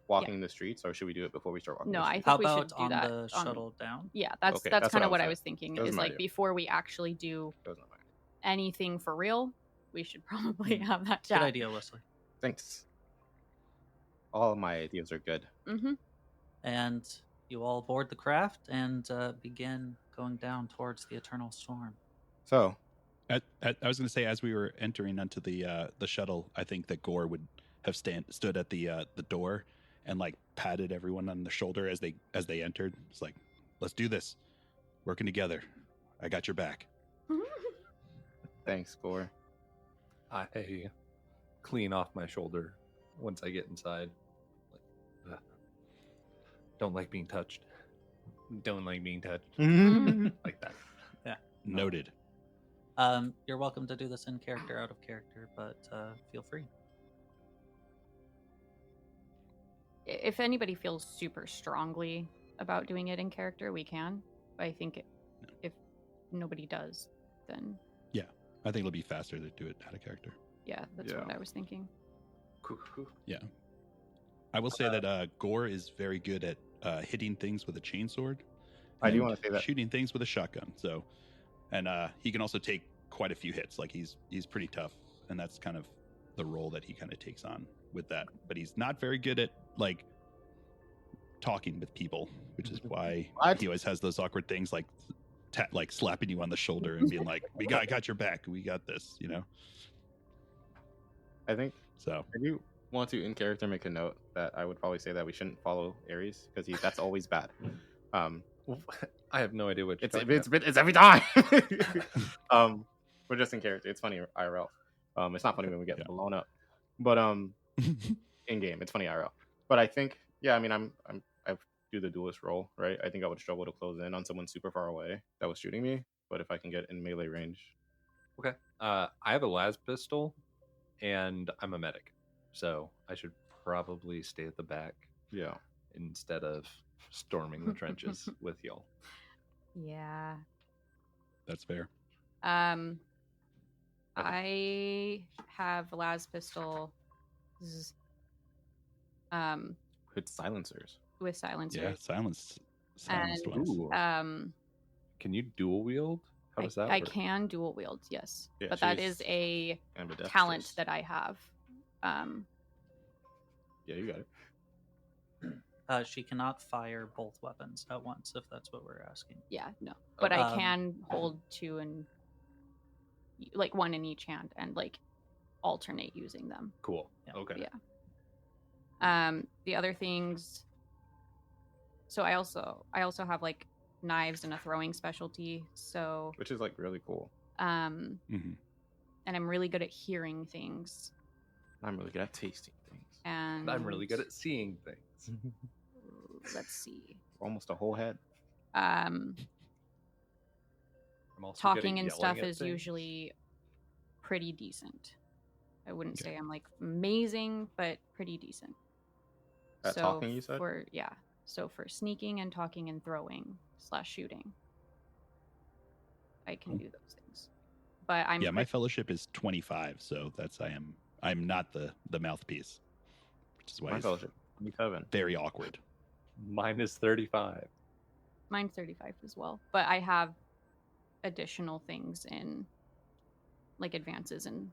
walking the streets, or should we do it before we start walking? No, the I streets? think How we should about do on that the on- shuttle down? yeah, that's Okay, that's that's kind what of what I I was was thinking. That was Is my like idea. before we actually do That was not mine. anything for real, we should probably have that Good chat. idea, Wesley. Thanks. All of my ideas are good. Mm-hmm. And you all board the craft and begin going down towards the Eternal Storm. So, I was going to say, as we were entering onto the shuttle, I think that Gore would have stood at the door and like patted everyone on the shoulder as they entered. It's like, let's do this, working together. I got your back. thanks, Gore. I clean off my shoulder once I get inside. Like, don't like being touched. Don't like being touched. Like that. Noted. You're welcome to do this in character, out of character, but feel free. If anybody feels super strongly about doing it in character, we can. But I think if nobody does, then I think it'll be faster to do it out of character. yeah, that's Yeah. what I was thinking. I will say that Gore is very good at hitting things with a chainsword. I do and want to say that. shooting things with a shotgun. So, and he can also take quite a few hits. Like he's pretty tough, and that's kind of the role that he kind of takes on with that. But he's not very good at like talking with people, which is why What? he always has those awkward things like like slapping you on the shoulder and being like, I got your back. We got this, you know? I think So I do want to, in character, make a note that I would probably say that we shouldn't follow Ares because that's always bad. I have no idea what you're It's talking about. it's every time. But just in character, it's funny IRL. It's not funny when we get Yeah. blown up, but in game, it's funny IRL. But I think, yeah, I mean, I do the duelist role, right? I think I would struggle to close in on someone super far away that was shooting me, but if I can get in melee range, Okay. I have a las pistol, and I'm a medic, so I should probably stay at the back yeah. instead of storming the trenches with y'all. Yeah. that's fair. I have a las pistol. With silencers. With silencers. Yeah, silenced ones. Ooh. Can you dual wield? How does that I work? can dual wield, yes, Yeah, but that she's is a ambidextrous. talent that I have. Yeah, you got it. She cannot fire both weapons at once, if that's what we're asking. Yeah, no, but I Um, can hold two and like one in each hand and like alternate using them. Cool. Yeah. Okay. Yeah. The other things. So I also have like knives and a throwing specialty. So Which is like really cool. and Mm-hmm. I'm really good at hearing things. I'm really good at tasting things. And I'm really good at seeing things. let's see. Almost a whole head. Um, I'm also good at talking and yelling stuff at is things. usually pretty decent. I wouldn't Okay. say I'm like amazing, but pretty decent. At talking, you said? So for sneaking and talking and throwing / shooting, I can do those things. But I'm Yeah, my fellowship is 25, so I'm not the mouthpiece, which is why My it's fellowship. 27. very awkward. Mine is 35. mine's 35 as well. But I have additional things in like advances and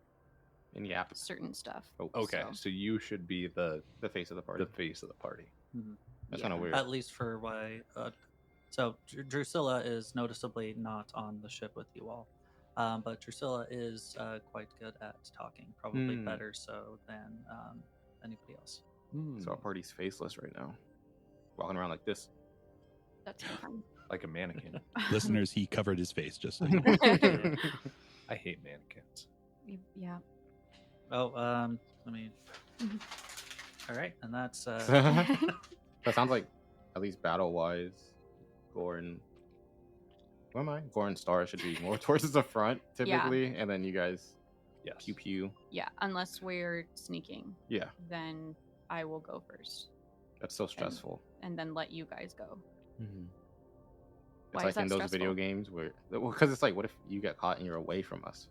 In the app. certain stuff. Oh, Okay, So- so you should be the the face of the party. face of the party. That's Yeah. kind of weird. At least for why. So Drusilla is noticeably not on the ship with you all, but Drusilla is quite good at talking. Probably Hmm. better so than anybody else. So our party's faceless right now. Walking around like this. That's fine. Like a mannequin. Listeners, he covered his face just so you know. I hate mannequins. Yeah. Oh, let me. All right, and that's That sounds like, at least battle wise, Gore and Where am I? Gorin Star should be more towards the front typically, and then you guys Yes. pew pew. Yeah, unless we're sneaking, Yeah, then I will go first, that's so stressful. and then let you guys go. Mm-hmm. Why It's like is that in those video stressful? games where, because it's like, what if you get caught and you're away from us?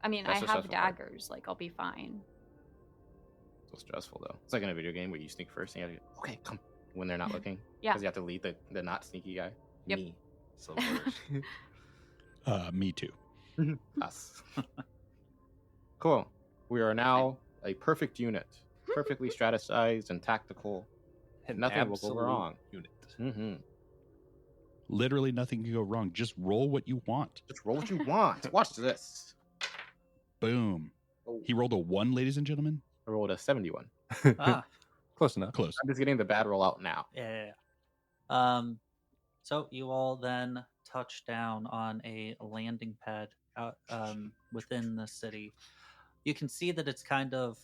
I mean, That's I the have stressful part. daggers. Like, I'll be fine. So stressful though. It's like in a video game where you sneak first and you have to, okay, come, when they're not looking. Yeah. Because you have to lead the not sneaky guy. Yep. Me. So worse. Me too. Us. Cool. We are now a perfect unit, perfectly strategized and tactical. An Nothing will go absolute wrong. Unit. Mm-hmm. Literally nothing can go wrong. Just roll what you want. Just roll what you want. Watch this. Boom. Oh, He rolled a 1, ladies and gentlemen. I rolled a 71. Ah, Close enough. Close. I'm just getting the bad roll out now. yeah. So you all then touch down on a landing pad out within the city. You can see that it's kind of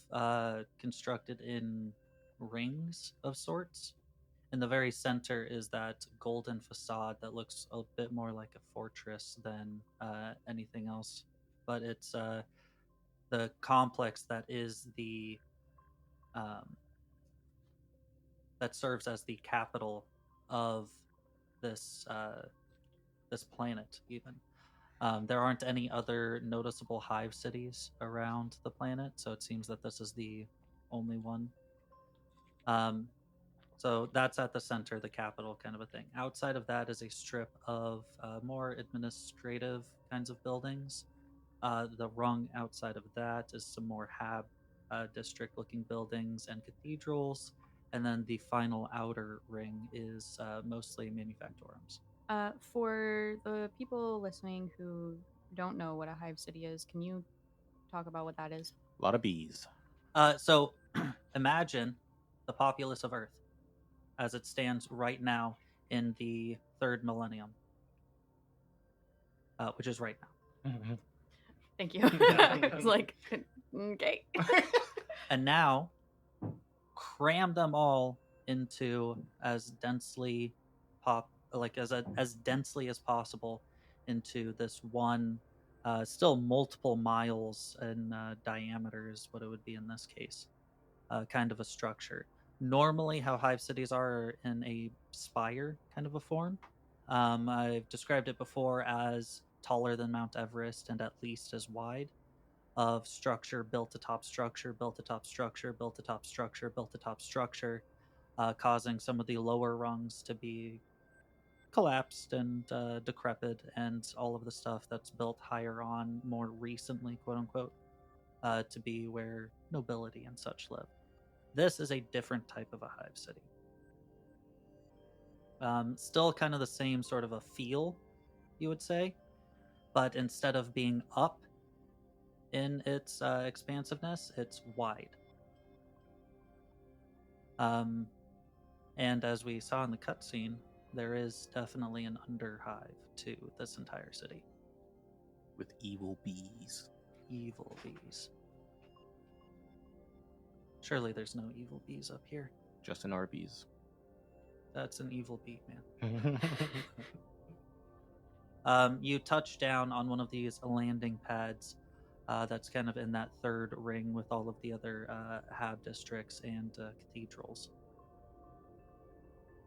constructed in rings of sorts. In the very center is that golden facade that looks a bit more like a fortress than anything else. But it's the complex that is the that serves as the capital of this this planet. Even there aren't any other noticeable hive cities around the planet, so it seems that this is the only one. So that's at the center, the capital kind of a thing. Outside of that is a strip of more administrative kinds of buildings. The rung outside of that is some more Hab district-looking buildings and cathedrals, and then the final outer ring is mostly manufactorums. For the people listening who don't know what a hive city is, can you talk about what that is? A lot of bees. So imagine the populace of Earth as it stands right now in the 3rd millennium, which is right now. Thank you. I was like, okay. And now cram them all into as densely as densely as possible into this one still multiple miles in diameter is what it would be in this case, kind of a structure. Normally how hive cities are in a spire kind of a form. I've described it before as taller than Mount Everest and at least as wide, of structure built atop structure, built atop structure, built atop structure, built atop structure, causing some of the lower rungs to be collapsed and decrepit, and all of the stuff that's built higher on more recently, quote unquote, to be where nobility and such live. This is a different type of a hive city. Still kind of the same sort of a feel, you would say, but instead of being up in its expansiveness, it's wide. And as we saw in the cutscene, there is definitely an underhive to this entire city. With evil bees. Evil bees. Surely there's no evil bees up here. Just in our bees. That's an evil bee, man. You touch down on one of these landing pads that's kind of in that 3rd ring with all of the other Hab districts and cathedrals.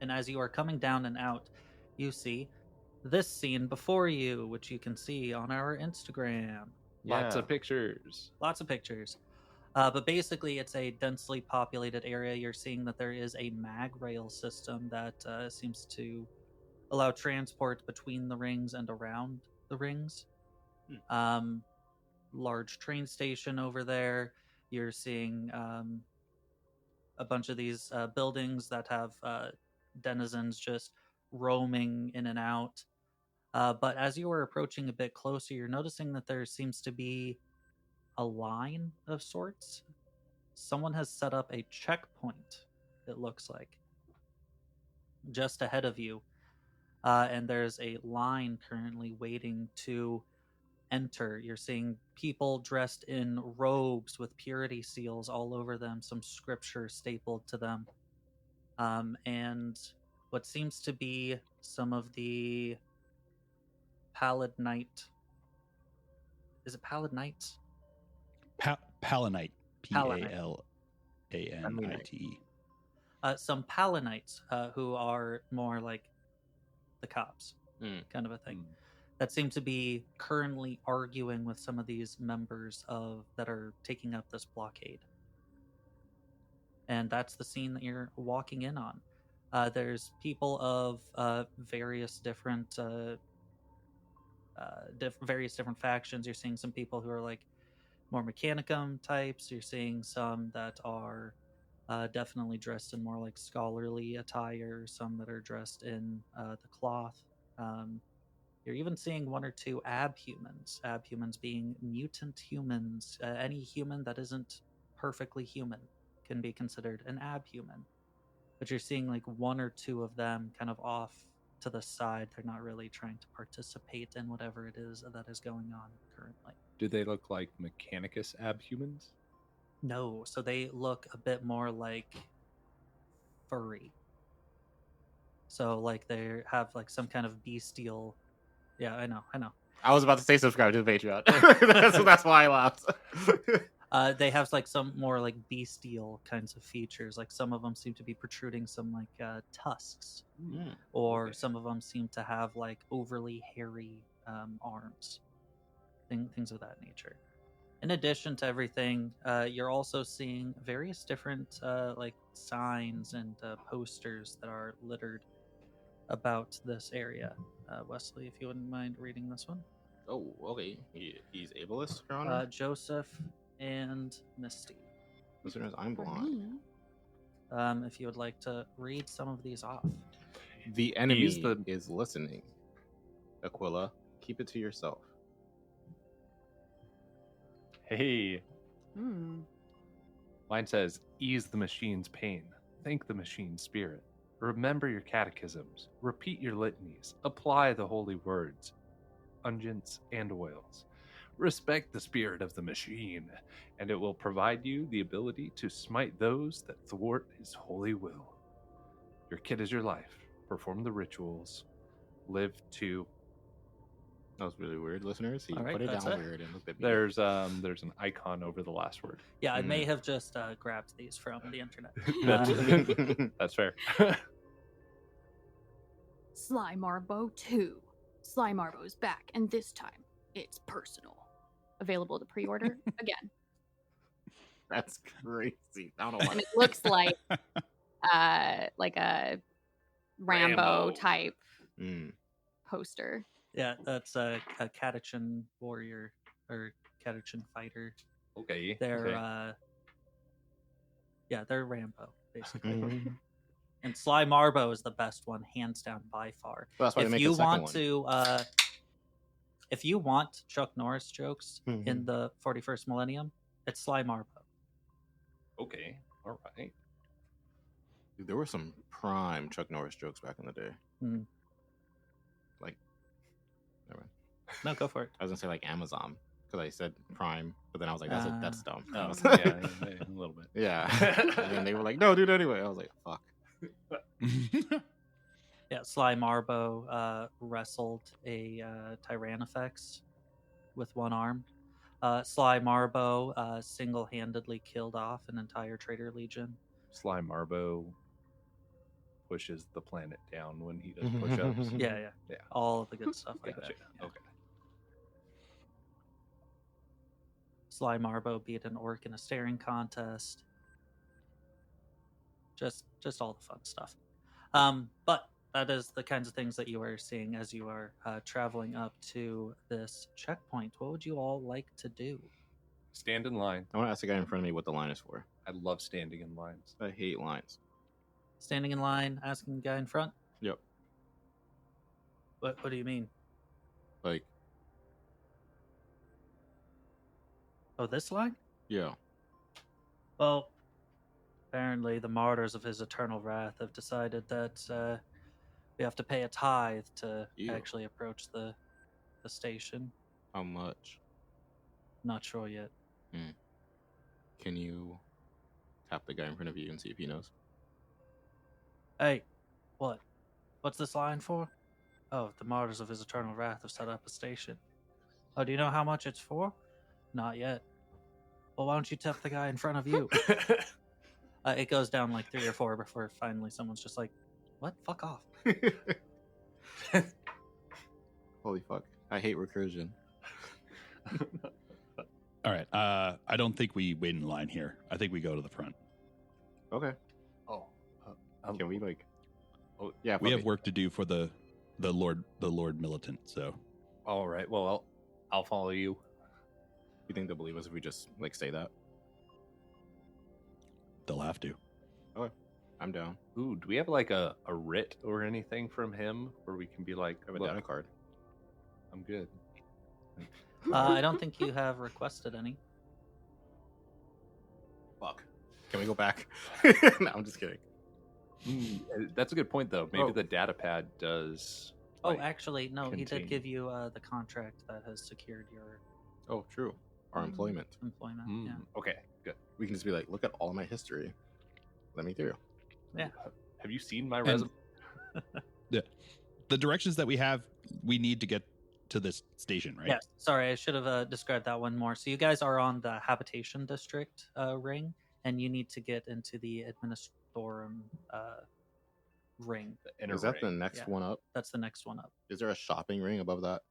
And as you are coming down and out, you see this scene before you, which you can see on our Instagram. Lots of pictures. Lots of pictures. But basically, it's a densely populated area. You're seeing that there is a mag rail system that seems to allow transport between the rings and around the rings. Large train station over there. You're seeing a bunch of these buildings that have denizens just roaming in and out. But as you are approaching a bit closer, you're noticing that there seems to be a line of sorts. Someone has set up a checkpoint, it looks like, just ahead of you. And there's a line currently waiting to enter. You're seeing people dressed in robes with purity seals all over them, some scripture stapled to them. And what seems to be some of the Pallid Knight. Is it Pallid Knights? Palanite. Palanite. Palanite. Some Palanites who are more like the cops, kind of a thing. That seem to be currently arguing with some of these members that are taking up this blockade. And that's the scene that you're walking in on. There's people of various different factions. You're seeing some people who are like more Mechanicum types. You're seeing some that are definitely dressed in more like scholarly attire. Some that are dressed in the cloth. You're even seeing one or two abhumans. Abhumans being mutant humans. Any human that isn't perfectly human can be considered an abhuman. But you're seeing like one or two of them kind of off to the side. They're not really trying to participate in whatever it is that is going on currently. Do they look like Mechanicus abhumans? No, so they look a bit more like furry. So like they have like some kind of bestial. Yeah, I know. I was about to say subscribe to the Patreon. that's why I laughed. They have like some more like bestial kinds of features. Like some of them seem to be protruding some like tusks, or some of them seem to have like overly hairy arms, things of that nature. In addition to everything, you're also seeing various different like signs and posters that are littered about this area. Wesley, if you wouldn't mind reading this one. Oh, okay. He's ableist, Your Honor? Joseph and Misty. Listeners, I'm For blind. me, If you would like to read some of these off. The enemy is listening. Aquila, keep it to yourself. Hey, Hmm. mine says, ease the machine's pain. Thank the machine's spirit. Remember your catechisms. Repeat your litanies. Apply the holy words, unguents, and oils. Respect the spirit of the machine, and it will provide you the ability to smite those that thwart his holy will. Your kit is your life. Perform the rituals. Live to. That was really weird, listeners. He All right, put it that's down it. weird and looked at me. There's an icon over the last word. Yeah, I may have just grabbed these from the internet. That's fair. Sly Marbo 2. Sly Marbo's back, and this time it's personal. Available to pre-order again. That's crazy. I don't know why. And it looks like a Rambo type poster. Yeah, that's a Catachan warrior or Catachan fighter. Okay. They're they're Rambo basically. And Sly Marbo is the best one, hands down by far. Well, that's why they If make you a second want one. to, if you want Chuck Norris jokes in the 41st millennium, it's Sly Marbo. Okay. All right. Dude, there were some prime Chuck Norris jokes back in the day. Like, never mind. No, go for it. I was gonna say like Amazon because I said prime, but then I was like, that's dumb. Oh, yeah, a little bit. Yeah. And then they were like, no, dude. Anyway, I was like, fuck. Yeah, Sly Marbo wrestled a Tyrannofex with one arm. Sly Marbo single-handedly killed off an entire Traitor Legion. Sly Marbo pushes the planet down when he does push-ups. Yeah. All of the good stuff like Gotcha. that. Yeah. Okay. Sly Marbo beat an orc in a staring contest. Just all the fun stuff. But that is the kinds of things that you are seeing as you are traveling up to this checkpoint. What would you all like to do? Stand in line. I want to ask the guy in front of me what the line is for. I love standing in lines. I hate lines. Standing in line, asking the guy in front? Yep. What do you mean? Like, Oh, this line? yeah. Well, apparently the martyrs of his eternal wrath have decided that we have to pay a tithe to Ew. actually approach the station. How much? Not sure yet. Can you tap the guy in front of you and see if he knows? Hey, what? What's this line for? Oh, the martyrs of his eternal wrath have set up a station. Oh, do you know how much it's for? Not yet. Well, why don't you tip the guy in front of you? It goes down like 3 or 4 before finally someone's just like, what? Fuck off. Holy fuck! I hate recursion. All right. I don't think we wait in line here. I think we go to the front. Okay. Oh, Can we like? Oh, Yeah, We fuck have it. work to do for the Lord Militant. So all right. Well, I'll follow you. You think they'll believe us if we just like say that? they'll have to. I'm down. Ooh, do we have like a writ or anything from him where we can be like, I have a "Look, data card. I'm good." I don't think you have requested any. Fuck. Can we go back? No, I'm just kidding. That's a good point, though. Maybe Oh. the data pad does. Oh, like, actually, no, he contain- did give you the contract that has secured your Oh, true. Our employment. employment. Yeah. Okay, good. We can just be like, look at all my history. Let me through. Have you seen my And- resume? The directions that we have, we need to get to this station, right? Yes. Sorry, I should have described that one more. So you guys are on the habitation district ring, and you need to get into the administorum ring. The inner Is that the ring? next Yeah. one up? That's the next one up. Is there a shopping ring above that?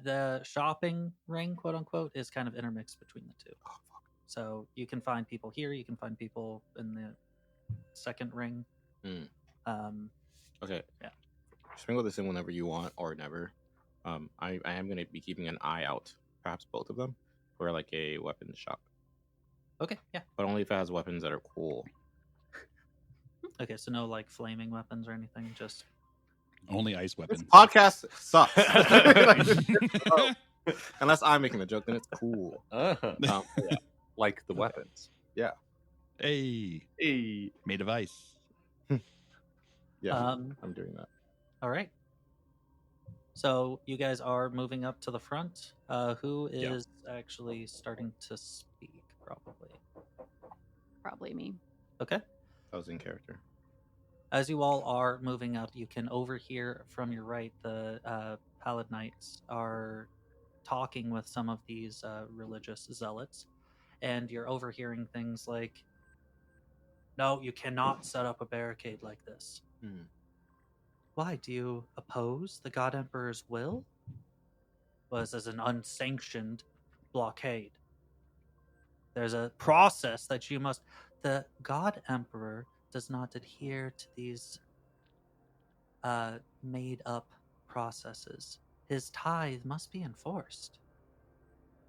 The shopping ring, quote unquote, is kind of intermixed between the two. Oh, fuck. So you can find people here. You can find people in the second ring. Hmm. Okay. Yeah. Sprinkle this in whenever you want or never. I am going to be keeping an eye out, perhaps both of them, for like a weapons shop. Okay. Yeah. But only if it has weapons that are cool. Okay. So no like flaming weapons or anything. Just Only ice This weapons. podcast sucks. Like, unless I'm making a joke, then it's cool. Yeah. Like the weapons. Hey, Hey. made of ice. Yeah, Um, I'm doing that. all right. So you guys are moving up to the front. Who Yeah. is actually starting to speak? Probably. Probably me. Okay. I was in character. As you all are moving up, you can overhear from your right the Pallid Knights are talking with some of these religious zealots, and you're overhearing things like, "No, you cannot set up a barricade like this. Hmm. Why do you oppose the God Emperor's will? Was as an unsanctioned blockade. There's a process that you must. The God Emperor does not adhere to these made up processes. His tithe must be enforced.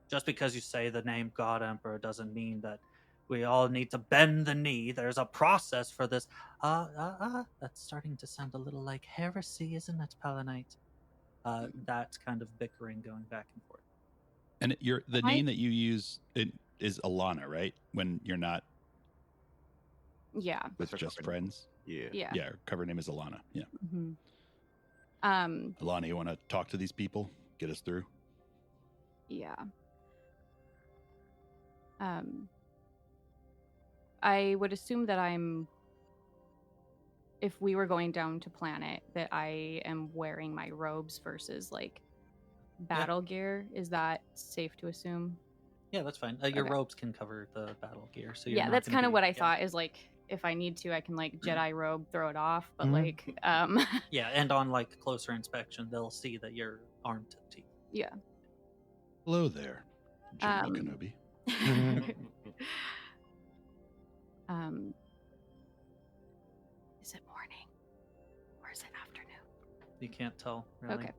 Just because you say the name God Emperor doesn't mean that we all need to bend the knee. There's a process for this. That's starting to sound a little like heresy, isn't it, Palanite? That kind of bickering going back and forth. And the name that you use is Alana, right? When you're not Yeah. with That's her just cover friends. Yeah. Yeah. Yeah, her cover name is Alana. Yeah. hmm Alana, you want to talk to these people? Get us through? Yeah. I would assume that if we were going down to planet, that I am wearing my robes versus like battle gear. Is that safe to assume? Yeah, that's fine. Your Okay. robes can cover the battle gear. So Yeah, that's kind of what I thought is like, if I need to, I can like Jedi robe, throw it off, but like, Yeah, and on like closer inspection, they'll see that you're armed to the teeth. yeah. Hello there, General Um, Kenobi. Is it morning or is it afternoon? You can't tell, really. Okay.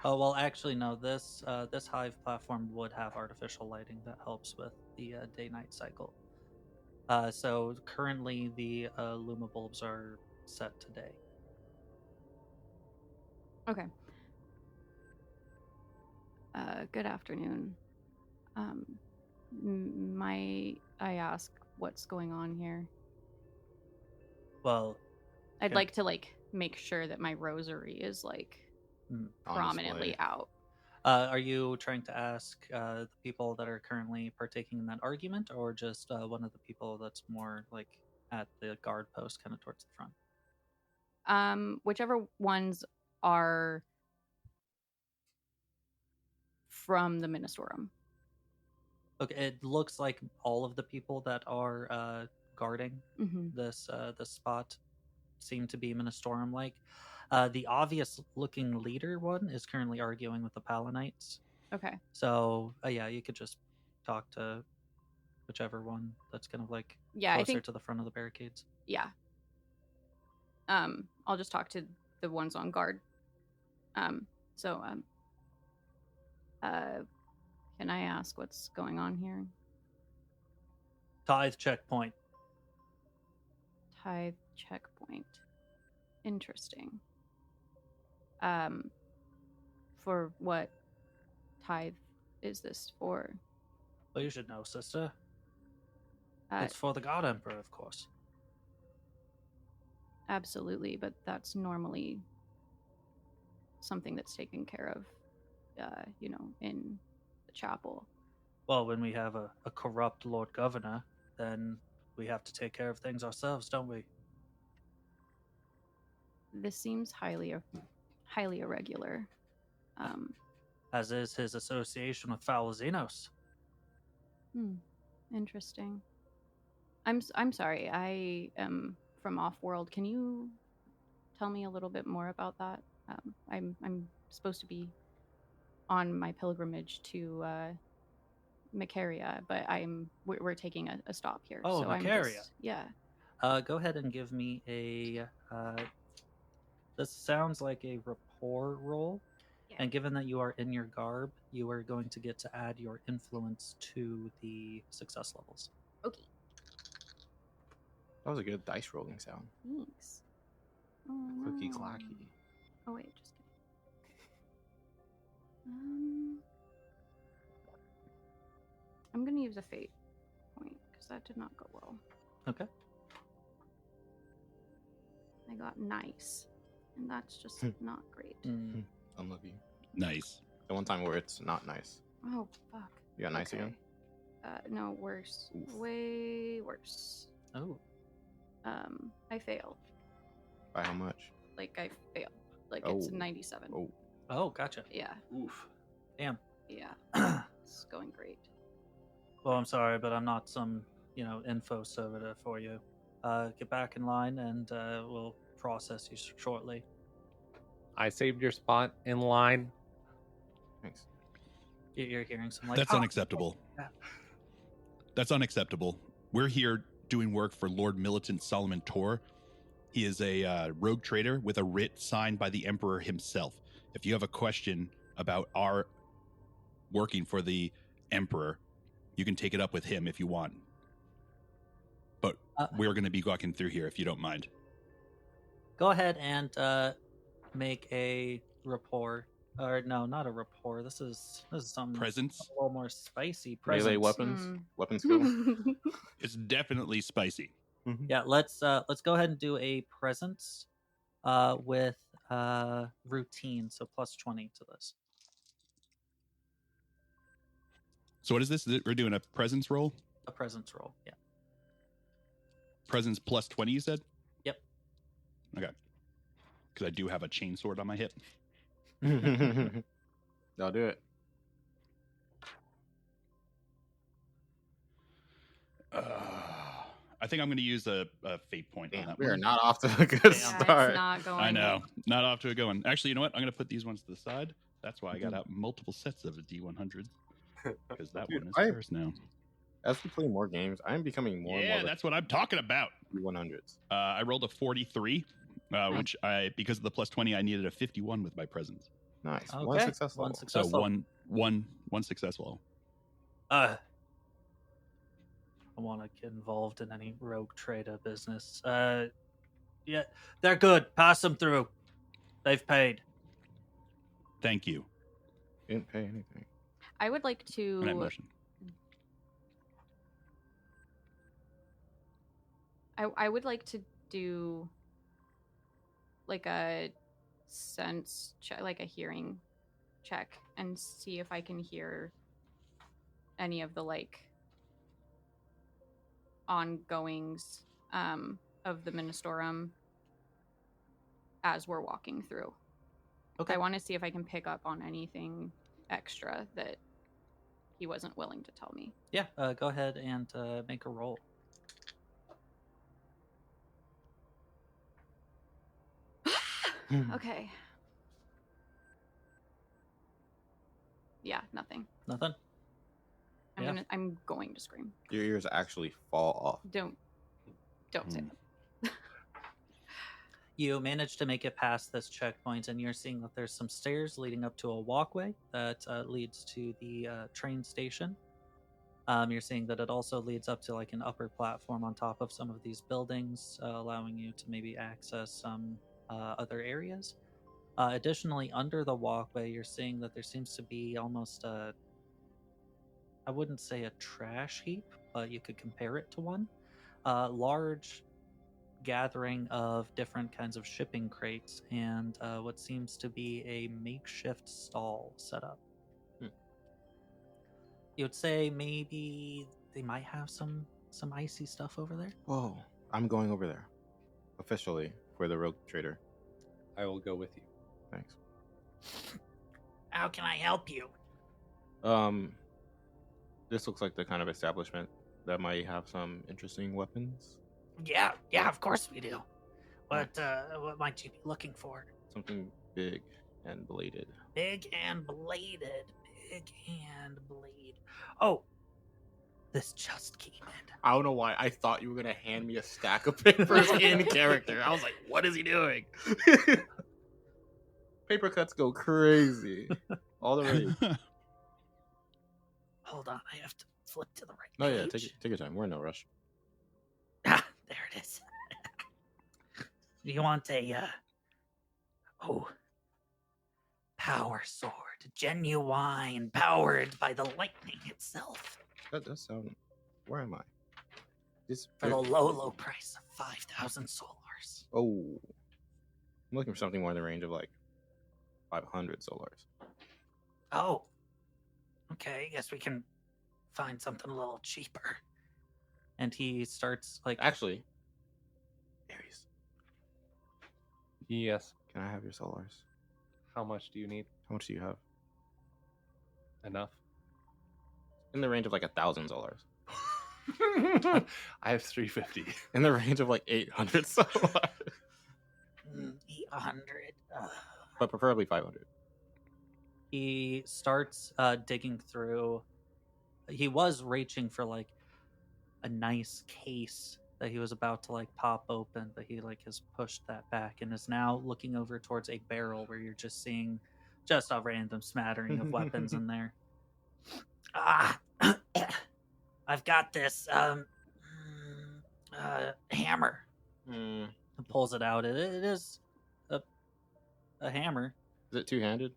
Oh well, actually, no. This hive platform would have artificial lighting that helps with the day-night cycle. So currently, the luma bulbs are set to day. Okay. Good afternoon. I ask what's going on here? Well, I'd Okay. like to like make sure that my rosary is like On prominently display. out. are you trying to ask the people that are currently partaking in that argument, or just one of the people that's more like at the guard post, kind of towards the front? Whichever ones are from the Ministorum. Okay, it looks like all of the people that are guarding Mm-hmm. this spot seem to be Ministorum like. The obvious looking leader one is currently arguing with the Palanites. Okay. So yeah, you could just talk to whichever one that's kind of like Yeah, I closer think to the front of the barricades. yeah. I'll just talk to the ones on guard. Can I ask what's going on here? Tithe checkpoint. Tithe checkpoint. Interesting. For what tithe is this for? Well, you should know, sister. Uh, It's for the God Emperor, of course. Absolutely, but that's normally something that's taken care of, in the chapel. Well, when we have a corrupt Lord Governor, then we have to take care of things ourselves, don't we? This seems highly irregular. As is his association with Falazinos. Interesting. I'm sorry. I am from off-world. Can you tell me a little bit more about that? I'm supposed to be on my pilgrimage to Macaria, but we're taking a stop here. Oh, so Macaria. Yeah. Go ahead and give me a. This sounds like a rapport roll, Yeah. and given that you are in your garb, you are going to get to add your influence to the success levels. Okay. That was a good dice rolling sound. Thanks. Oh, Clicky no. clacky. Oh wait, just kidding. I'm gonna use a fate point because that did not go well. Okay. I got nice, and that's just not great. Unlucky. Nice. The one time where it's not nice. Oh fuck. You got nice Okay. again? No, worse. Oof. Way worse. Oh. I failed. By how much? Like I failed. Like it's Oh. 97. Oh. Oh, gotcha. Yeah. Oof. Damn. Yeah. It's going great. Well, I'm sorry, but I'm not some, info servitor for you. Get back in line, and we'll process you shortly. I saved your spot in line. Thanks. You're hearing some like. That's "Oh, unacceptable. yeah." That's unacceptable. We're here doing work for Lord Militant Solomon Tor. He is a rogue trader with a writ signed by the Emperor himself. If you have a question about our working for the Emperor, you can take it up with him if you want. But we're going to be walking through here if you don't mind. Go ahead and make a rapport. Or no, not a rapport. This is something Presence? a little more spicy. Melee Presence. weapons? Weapon skill? It's definitely spicy. Yeah, let's go ahead and do a presence with routine, so plus 20 to this. So what is this? We're doing a presence roll? A presence roll, yeah. Presence plus 20, you said? Yep. Okay. Because I do have a chainsword on my hip. I'll do it. I think I'm going to use a fate point on Damn, that we are one. not off to a good Yeah, start. it's not going. I know. Not off to a good one. Actually, you know what? I'm going to put these ones to the side. That's why I got out multiple sets of a D100. Because that Dude, one is first now. As we play more games, I am becoming more and Yeah, more that's what I'm talking about. D100s. I rolled a 43, which because of the plus 20, I needed a 51 with my presence. Nice. Okay. One success One level. success. So one successful. I want to get involved in any rogue trader business. Yeah, they're good. Pass them through. They've paid. Thank you. Didn't pay anything. I would like And I to. motion. I would like to do like a sense check, like a hearing check, and see if I can hear any of the like ongoings of the Ministorum. as we're walking through. Okay. I want to see if I can pick up on anything extra that he wasn't willing to tell me. Yeah, go ahead and make a roll. Okay. Yeah, nothing. Nothing? Yeah. I'm going to scream. Your ears actually fall off. Don't say that. You manage to make it past this checkpoint, and you're seeing that there's some stairs leading up to a walkway that leads to the train station. You're seeing that it also leads up to like an upper platform on top of some of these buildings, allowing you to maybe access some other areas. Additionally, under the walkway, you're seeing that there seems to be almost a, I wouldn't say a trash heap, but you could compare it to one. Large gathering of different kinds of shipping crates and what seems to be a makeshift stall set up. You would say maybe they might have some icy stuff over there. Whoa. I'm going over there. Officially for the rogue trader. I will go with you. Thanks. How can I help you? This looks like the kind of establishment that might have some interesting weapons. Yeah, of course we do. What might you be looking for? Something big and bladed. Big and bladed. Oh, this just came in. I don't know why. I thought you were gonna hand me a stack of papers in character. I was like, what is he doing? Paper cuts go crazy. All the rage. Hold on, I have to flip to the right No, page. yeah, take your time. We're in no rush. Ah, there it is. Do you want a power sword, genuine, powered by the lightning itself, That does sound. Where am I? This. for the low price of 5,000 solars. Oh, I'm looking for something more in the range of like 500 solars. Oh, okay. I guess we can find something a little cheaper. And he starts like, Actually, Aries, Yes. can I have your solars? How much do you need? How much do you have? Enough? In the range of like 1,000 solars. I have 350. In the range of like 800 solars. 800. But preferably 500. He starts digging through. He was reaching for like a nice case that he was about to like pop open, but he like has pushed that back and is now looking over towards a barrel where you're just seeing just a random smattering of weapons in there. I've got this hammer. Mm. And pulls it out. It is a hammer. Is it two-handed?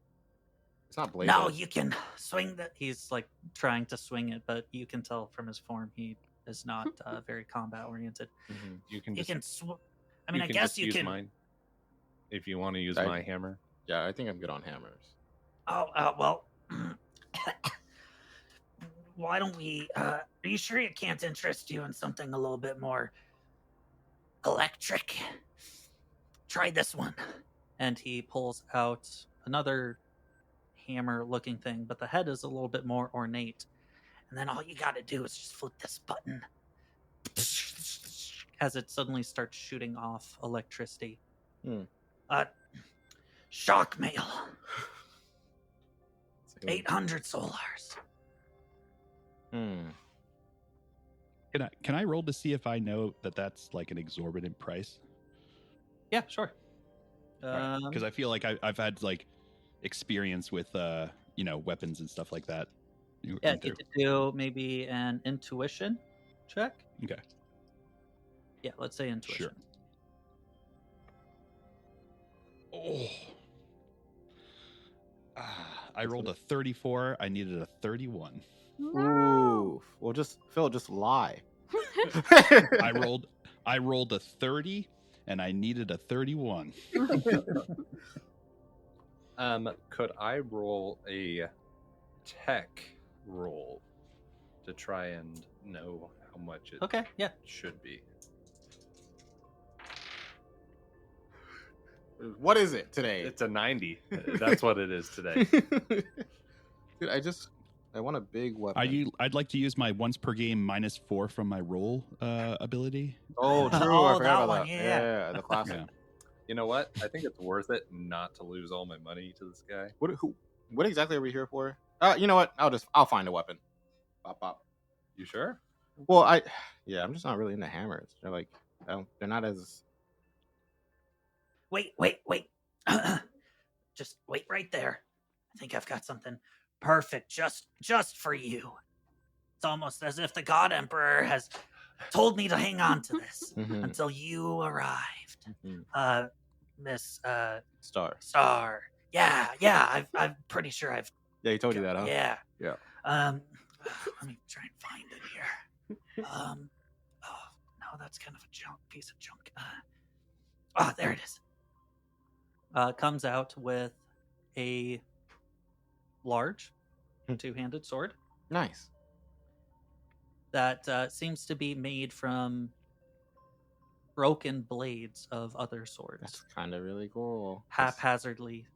It's not bladed. No, you can swing that. He's like trying to swing it, but you can tell from his form he is not very combat oriented. Mhm. You can You just, can. I mean, I guess just you use can. mine. If you want to use I- my hammer. Yeah, I think I'm good on hammers. Oh, well. Why don't we? Are you sure it can't interest you in something a little bit more electric? Try this one. And he pulls out another hammer-looking thing, but the head is a little bit more ornate. And then all you got to do is just flip this button, as it suddenly starts shooting off electricity. Hmm. Shock mail. It's like a- 800 solars. Hmm. Can I roll to see if I know that that's like an exorbitant price? Yeah, sure. Because I feel like I've had like experience with weapons and stuff like that. Yeah, you need to do maybe an intuition check. Okay. Yeah, let's say intuition. Sure. Oh. I rolled a 34. I needed a 31. Ooh. Well, just Phil, just lie. I rolled a 30 and I needed a 31. Could I roll a tech roll to try and know how much it Okay, yeah. should be? What is it today? It's a 90. That's what it is today. Dude, I want a big weapon. I'd like to use my once per game -4 from my roll ability. Oh, true. Oh, I forgot that about one, that. yeah. Yeah, the classic. Yeah. You know what? I think it's worth it not to lose all my money to this guy. What exactly are we here for? You know what? I'll find a weapon. Pop pop. You sure? Well, I'm just not really into hammers. They're like, they're not as. Wait. Just wait right there. I think I've got something perfect just for you. It's almost as if the God Emperor has told me to hang on to this until you arrived. Miss Star. Yeah, I'm pretty sure I've Yeah, he told you that, huh? Yeah. Yeah. Let me try and find it here. Oh, no, that's kind of a piece of junk. There it is. Comes out with a large two-handed sword Nice. that seems to be made from broken blades of other swords, That's kind of really cool. haphazardly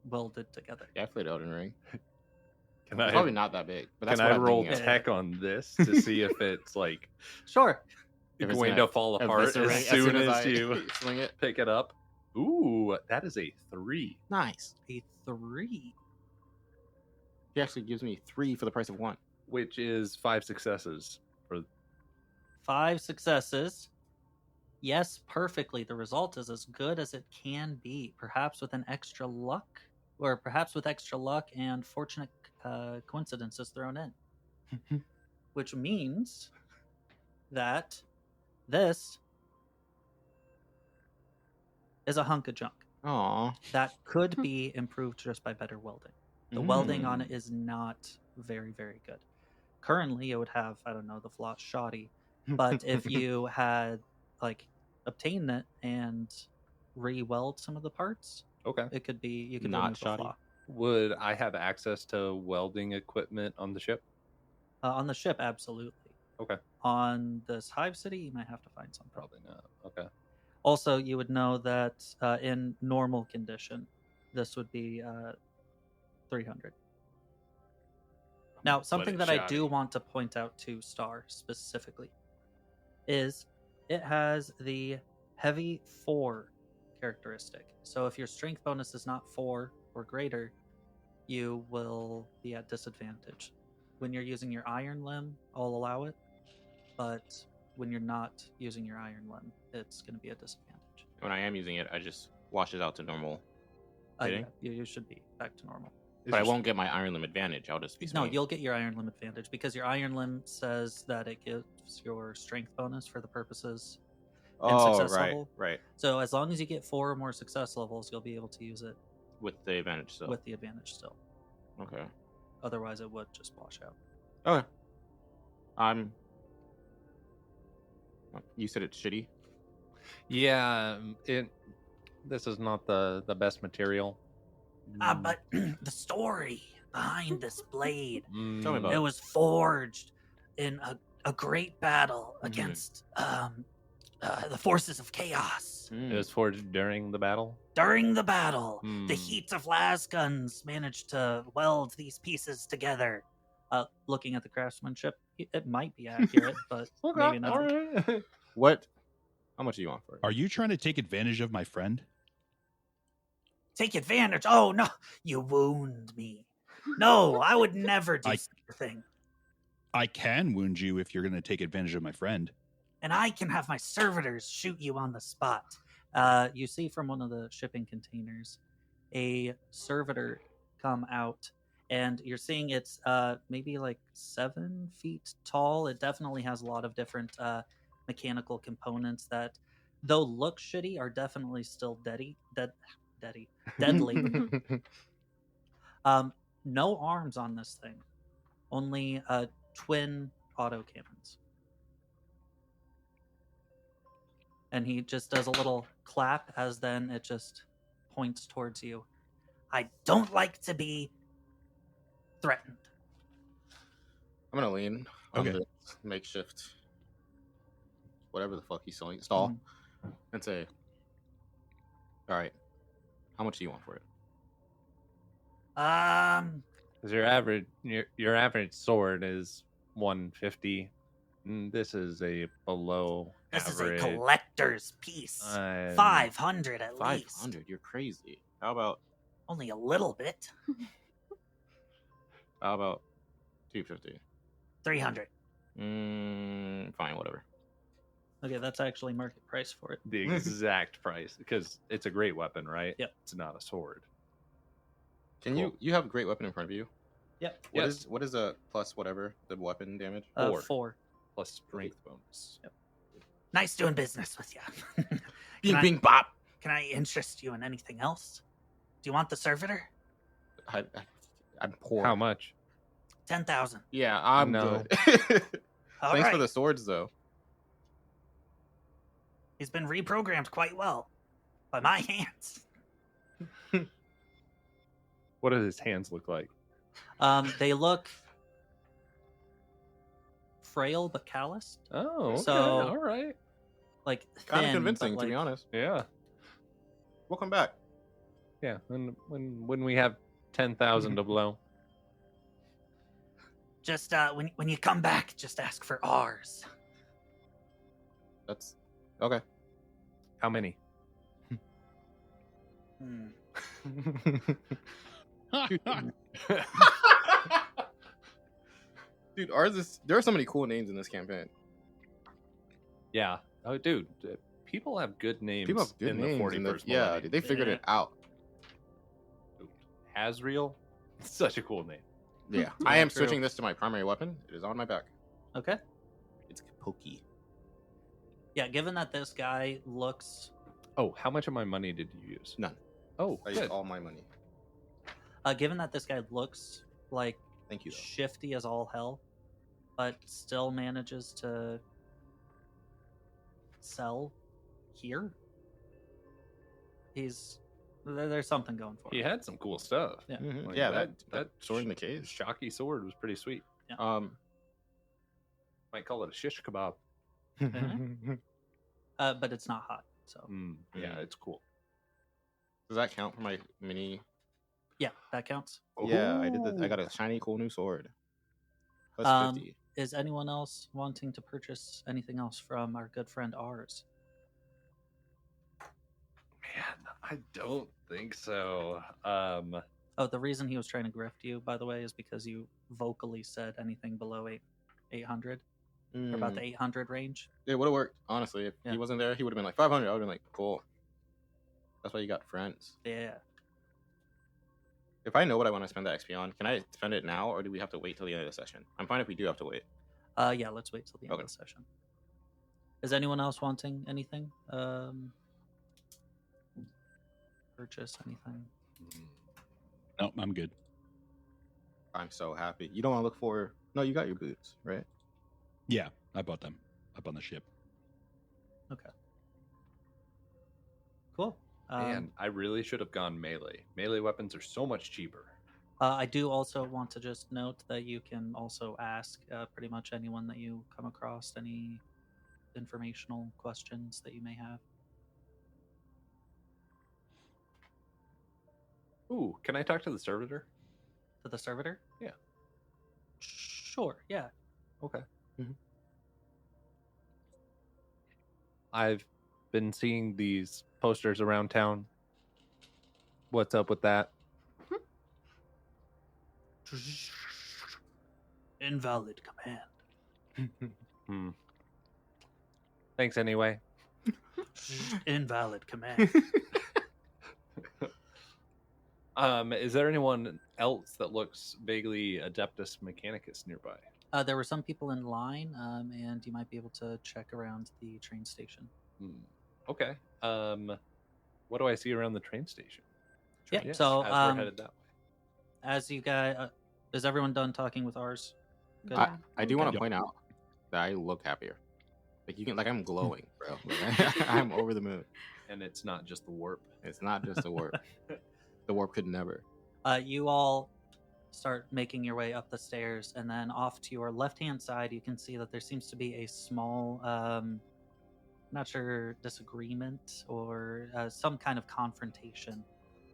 welded together. Yeah, I played Elden Ring. Can It's I probably not that big, but that's can what I I'm roll thinking of. tech on this to see if it's like Sure. If it's going gonna to fall apart as eviscerate soon as I you swing it? pick it up? Ooh, that is a 3. Nice. A 3. He actually gives me 3 for the price of 1. Which is 5 successes. For 5 successes. Yes, perfectly. The result is as good as it can be. Perhaps with an extra luck, or perhaps with extra luck and fortunate coincidences thrown in. Which means that this is a hunk of junk Aw. that could be improved just by better welding. The welding on it is not very, very good. Currently, it would have, I don't know, the flaw shoddy. But if you had, like, obtained it and re-weld some of the parts, okay. it could be, you could Not remove the shoddy. flaw. Would I have access to welding equipment on the ship? On the ship, absolutely. Okay. On this Hive City, you might have to find something. Probably not. Okay. Also, you would know that in normal condition, this would be 300. Now, something that I do want to point out to Star specifically is it has the heavy 4 characteristic. So if your strength bonus is not 4 or greater, you will be at disadvantage. When you're using your iron limb, I'll allow it, but when you're not using your iron limb, it's going to be a disadvantage. When I am using it, I just wash it out to normal. Yeah, you should be back to normal. But I won't get my iron limb advantage. I'll just be No, swinging. you'll get your iron limb advantage because your iron limb says that it gives your strength bonus for the purposes and success level. Right. So as long as you get 4 or more success levels, you'll be able to use it With the advantage still. with the advantage still. Okay. Otherwise, it would just wash out. Okay. You said it's shitty? Yeah, this is not the best material. but the story behind this blade, Tell me about it it. was forged in a great battle against the forces of chaos. It was forged during the battle. During the battle, the Hmm. heat of lasguns managed to weld these pieces together. Looking at the craftsmanship, it might be accurate, but maybe not. What? How much do you want for it? Are you trying to take advantage of my friend? Take advantage. Oh, no, you wound me. No, I would never do I- such a thing. I can wound you if you're going to take advantage of my friend. And I can have my servitors shoot you on the spot. You see from one of the shipping containers a servitor come out, and you're seeing it's maybe like 7 feet tall. It definitely has a lot of different mechanical components that, though look shitty, are definitely still deadly. No arms on this thing, only twin autocannons. And he just does a little clap as then it just points towards you. I don't like to be threatened. I'm gonna lean on Okay. the makeshift, whatever the fuck he's selling, stall, and say, "All right, How much do you want for it? Because your average sword is 150. This is a below This is average. a collector's piece. I'm- 500 at least. 500. You're crazy. How about Only a little bit. 250? 300. Fine, whatever. Okay, that's actually market price for it. the exact price because it's a great weapon, right? Yep. It's not a sword. Can Cool. you have a great weapon in front of you? Yep. What is a plus whatever the weapon damage? 4. Plus strength bonus. Nice doing business with you. Bing I- bing bop. Can I interest you in anything else? Do you want the servitor? I'm poor. How much? 10,000. Yeah, I'm No. good. All Thanks right. for the swords, though. He's been reprogrammed quite well by my hands. What do his hands look like? They look frail but calloused, Oh, okay. So- all right. like Kind of thin, convincing, but, to be like, honest. Yeah, Welcome back. yeah. When we have 10,000 to blow. Just when you come back, just ask for ours. That's okay. How many? Dude, ours is. There are so many cool names in this campaign. Yeah. Oh, dude. People have good names. People have good in names. the 41st Yeah, millennium. dude, they figured Yeah. it out. Hazriel. Such a cool name. Yeah, Yeah, I am true. switching this to my primary weapon. It is on my back. Okay. It's pokey. Yeah, given that this guy looks Oh, how much of my money did you use? None. Oh, I used good. all my money. given that this guy looks like Thank you. Though. shifty as all hell, but still manages to sell here. There's something going for He him. had some cool stuff. Yeah. Mhm. Like Yeah, that that sword in the cage. shocky sword was pretty sweet. Might call it a shish kebab. But it's not hot, so Yeah, Mm. it's cool. Does that count for my mini? yeah, that counts. Yeah, I did. I got a shiny, cool new sword. Plus Um, 50. Is anyone else wanting to purchase anything else from our good friend ours? Man, I don't think so. Oh, the reason he was trying to grift you, by the way, is because you vocally said anything below 800 or about the 800 range. It would have worked, honestly. If Yeah. he wasn't there, he would have been like 500. I would have been like, cool. That's why you got friends. Yeah. If I know what I want to spend that XP on, can I spend it now, or do we have to wait till the end of the session? I'm fine if we do have to wait. Yeah, let's wait till the end Okay. of the session. Is anyone else wanting anything? Purchase anything? No, I'm good. I'm so happy. You don't want to look for. No, you got your boots, right? Yeah, I bought them up on the ship. Okay. Cool. Man, I really should have gone melee. Melee weapons are so much cheaper. I do also want to just note that you can also ask pretty much anyone that you come across any informational questions that you may have. Ooh, can I talk to the servitor? To the servitor? Yeah. Sure, yeah. Okay. Mhm. I've been seeing these posters around town. What's up with that? Invalid command. Thanks anyway. Invalid command. Is there anyone else that looks vaguely Adeptus Mechanicus nearby? There were some people in line, and you might be able to check around the train station. Okay. What do I see around the train station? Yeah, Yes, so, as we're headed that way. As you guys, is everyone done talking with ours? Good. I do want Okay. to point out that I look happier. Like you can, like I'm glowing, bro. Like, I'm over the moon. And it's not just the warp. It's not just the warp. The warp could never. You all start making your way up the stairs, and then off to your left-hand side, you can see that there seems to be a small, not sure, disagreement or some kind of confrontation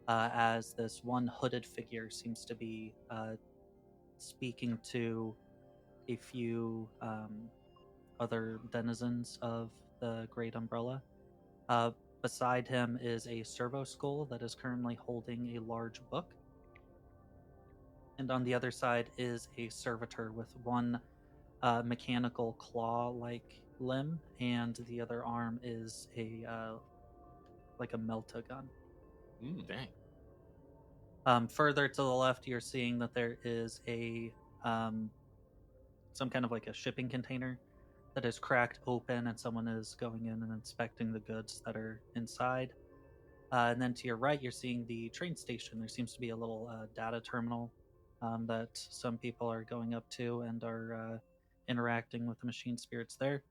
as this one hooded figure seems to be speaking to a few other denizens of the Great Umbrella. Beside him is a servo skull that is currently holding a large book. And on the other side is a servitor with one mechanical claw-like limb, and the other arm is a like a melta gun. Dang. Further to the left, you're seeing that there is a some kind of like a shipping container that is cracked open, and someone is going in and inspecting the goods that are inside. And then to your right, you're seeing the train station. There seems to be a little data terminal that some people are going up to and are interacting with the machine spirits there.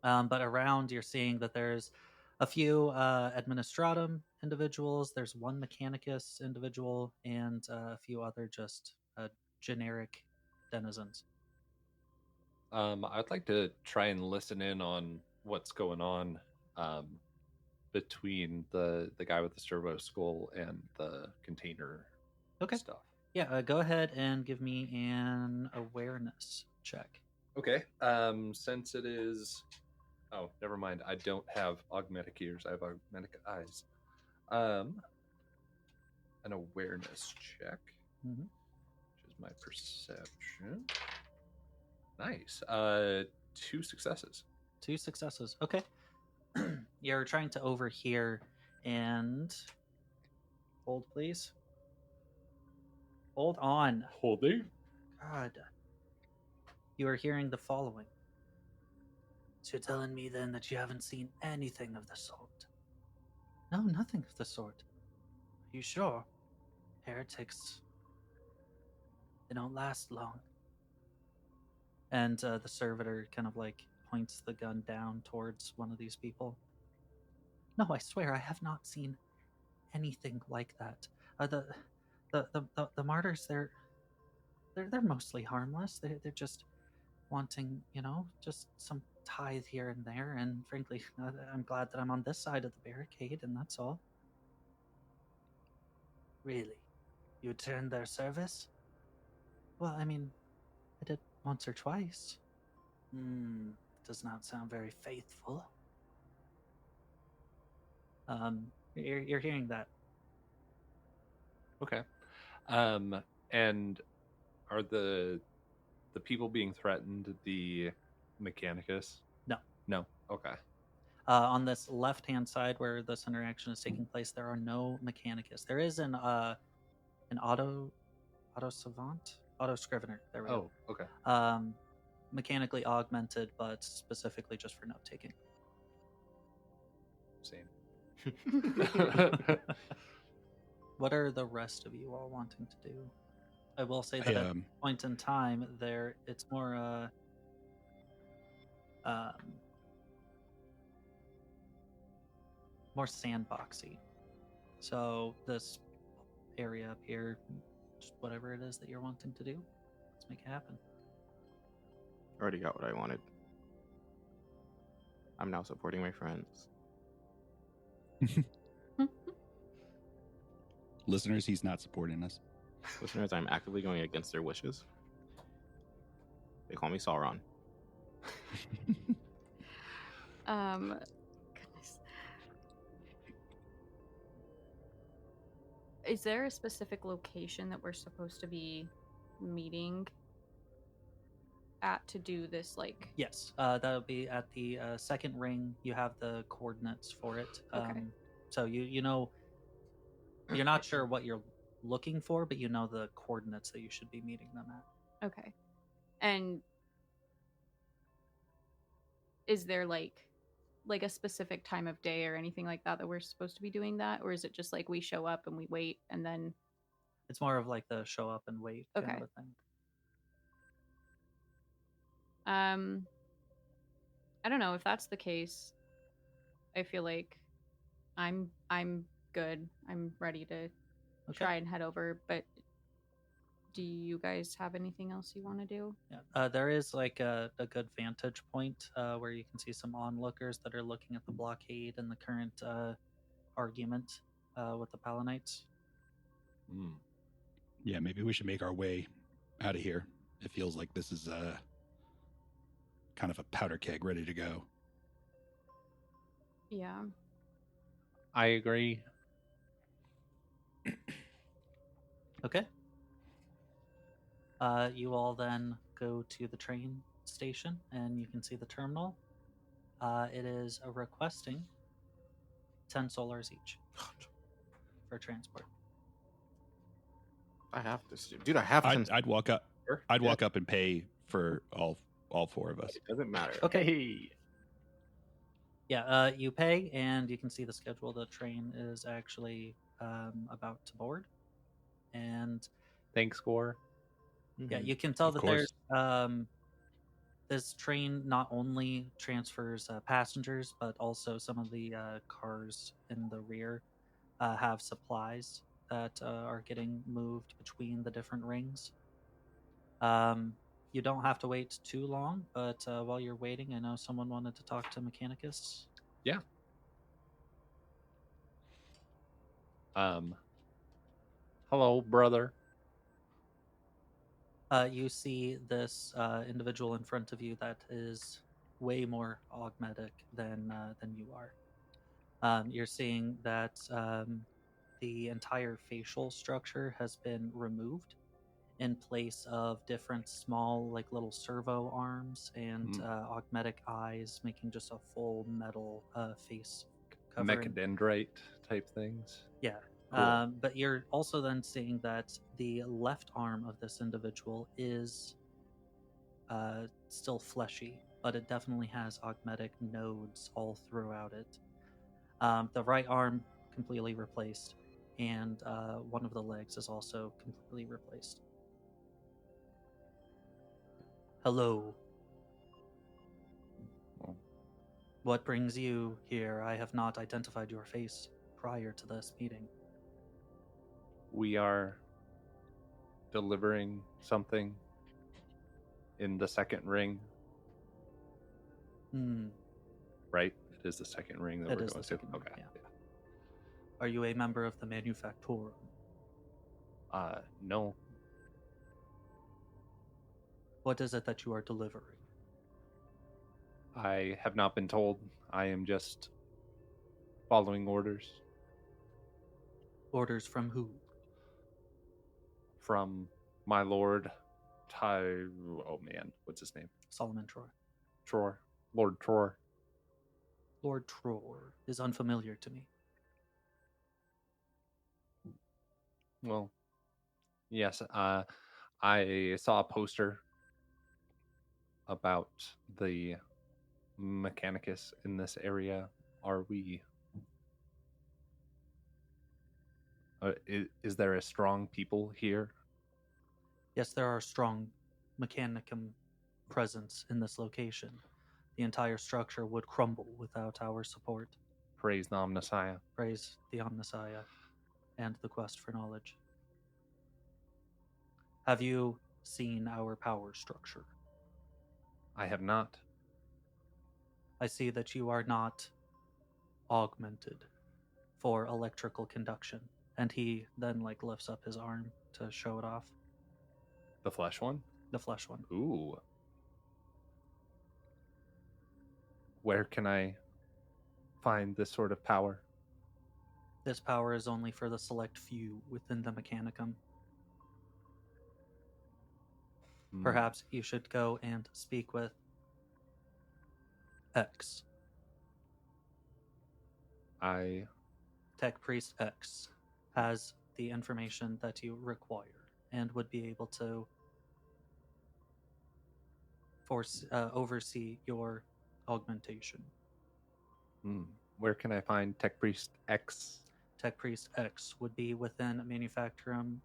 But around, you're seeing that there's a few administratum individuals. There's one mechanicus individual and a few other just generic denizens. I'd like to try and listen in on what's going on between the guy with the servo skull and the container stuff. Yeah, go ahead and give me an awareness check. Okay. Since it is... Oh, never mind. I don't have augmetic ears. I have augmetic eyes. An awareness check, Mhm. which is my perception. Nice. 2 successes. 2 successes. Okay. You're trying to overhear and... Hold, please. Hold on. Holding. God. You are hearing the following. So you're telling me then that you haven't seen anything of the sort? No, nothing of the sort. Are you sure? Heretics, they don't last long. And the servitor kind of like points the gun down towards one of these people. No, I swear I have not seen anything like that. The martyrs, they're mostly harmless. They're just wanting, just some tithe here and there. And frankly, I'm glad that I'm on this side of the barricade, and that's all. Really? You returned their service? Well, I mean, I did once or twice. Does not sound very faithful. You're hearing that. Okay. And are the people being threatened the Mechanicus? No. No. Okay. On this left-hand side where this interaction is taking place, there are no Mechanicus. There is an auto savant, auto scrivener. There we go. Oh, okay. Mechanically augmented, but specifically just for note taking. Same. What are the rest of you all wanting to do? I will say that at this point in time, it's more more sandboxy. So this area up here, just whatever it is that you're wanting to do, let's make it happen. Already got what I wanted. I'm now supporting my friends. Listeners, he's not supporting us. Listeners, I'm actively going against their wishes. They call me Sauron. Goodness. Is there a specific location that we're supposed to be meeting at to do this, like... Yes, that'll be at the second ring. You have the coordinates for it. Okay. So you know, you're not sure what you're looking for, but you know the coordinates that you should be meeting them at. Okay. And is there like a specific time of day or anything like that we're supposed to be doing that? Or is it just like we show up and we wait and then... It's more of like the show up and wait kind of a thing. I don't know if that's the case. I feel like I'm good. I'm ready to try and head over, but do you guys have anything else you want to do? Yeah, there is like a good vantage point where you can see some onlookers that are looking at the blockade and the current argument. with the Palanites. Yeah, maybe we should make our way out of here. It feels like this is kind of a powder keg ready to go. Yeah. I agree. Okay. You all then go to the train station, and you can see the terminal. It is requesting 10 solars each for transport. I have this, dude. I have to. I'd walk up. I'd walk up and pay for all 4 of us. It doesn't matter. Okay. Yeah, you pay, and you can see the schedule. The train is actually about to board, and Thanks, Score. yeah, you can tell Of that course. there's this train not only transfers passengers, but also some of the cars in the rear have supplies that are getting moved between the different rings. You don't have to wait too long, but while you're waiting, I know someone wanted to talk to Mechanicus. Yeah. Hello, brother. You see this individual in front of you that is way more augmetic than you are. You're seeing that the entire facial structure has been removed in place of different small, like little servo arms and augmetic eyes, making just a full metal face covering. Mechadendrite type things. Yeah. Cool. But you're also then seeing that the left arm of this individual is still fleshy, but it definitely has augmetic nodes all throughout it. The right arm completely replaced, and one of the legs is also completely replaced. Hello. Well, What brings you here? I have not identified your face prior to this meeting. we are delivering something in the second ring, right? It is the second ring that It we're is going the to. second ring, Okay. yeah. Are you a member of the Manufactorum? No. What is it that you are delivering? I have not been told. I am just following orders Orders from who? from my lord oh man, what's his name? Solomon Troy. Tror. Lord Tror. Lord Tror is unfamiliar to me. Well, yes, I saw a poster about the Mechanicus in this area. Are we is there a strong people here? Yes, there are strong Mechanicum presence in this location. The entire structure would crumble without our support. Praise the Omnissiah. Praise the Omnissiah and the quest for knowledge. Have you seen our power structure? I have not. I see that you are not augmented for electrical conduction. And he then lifts up his arm to show it off. The flesh one? The flesh one. Ooh. Where can I find this sort of power? This power is only for the select few within the Mechanicum. Perhaps you should go and speak with X. Tech Priest X has the information that you require and would be able to oversee your augmentation. Where can I find Tech Priest X? Tech Priest X would be within Manufactorum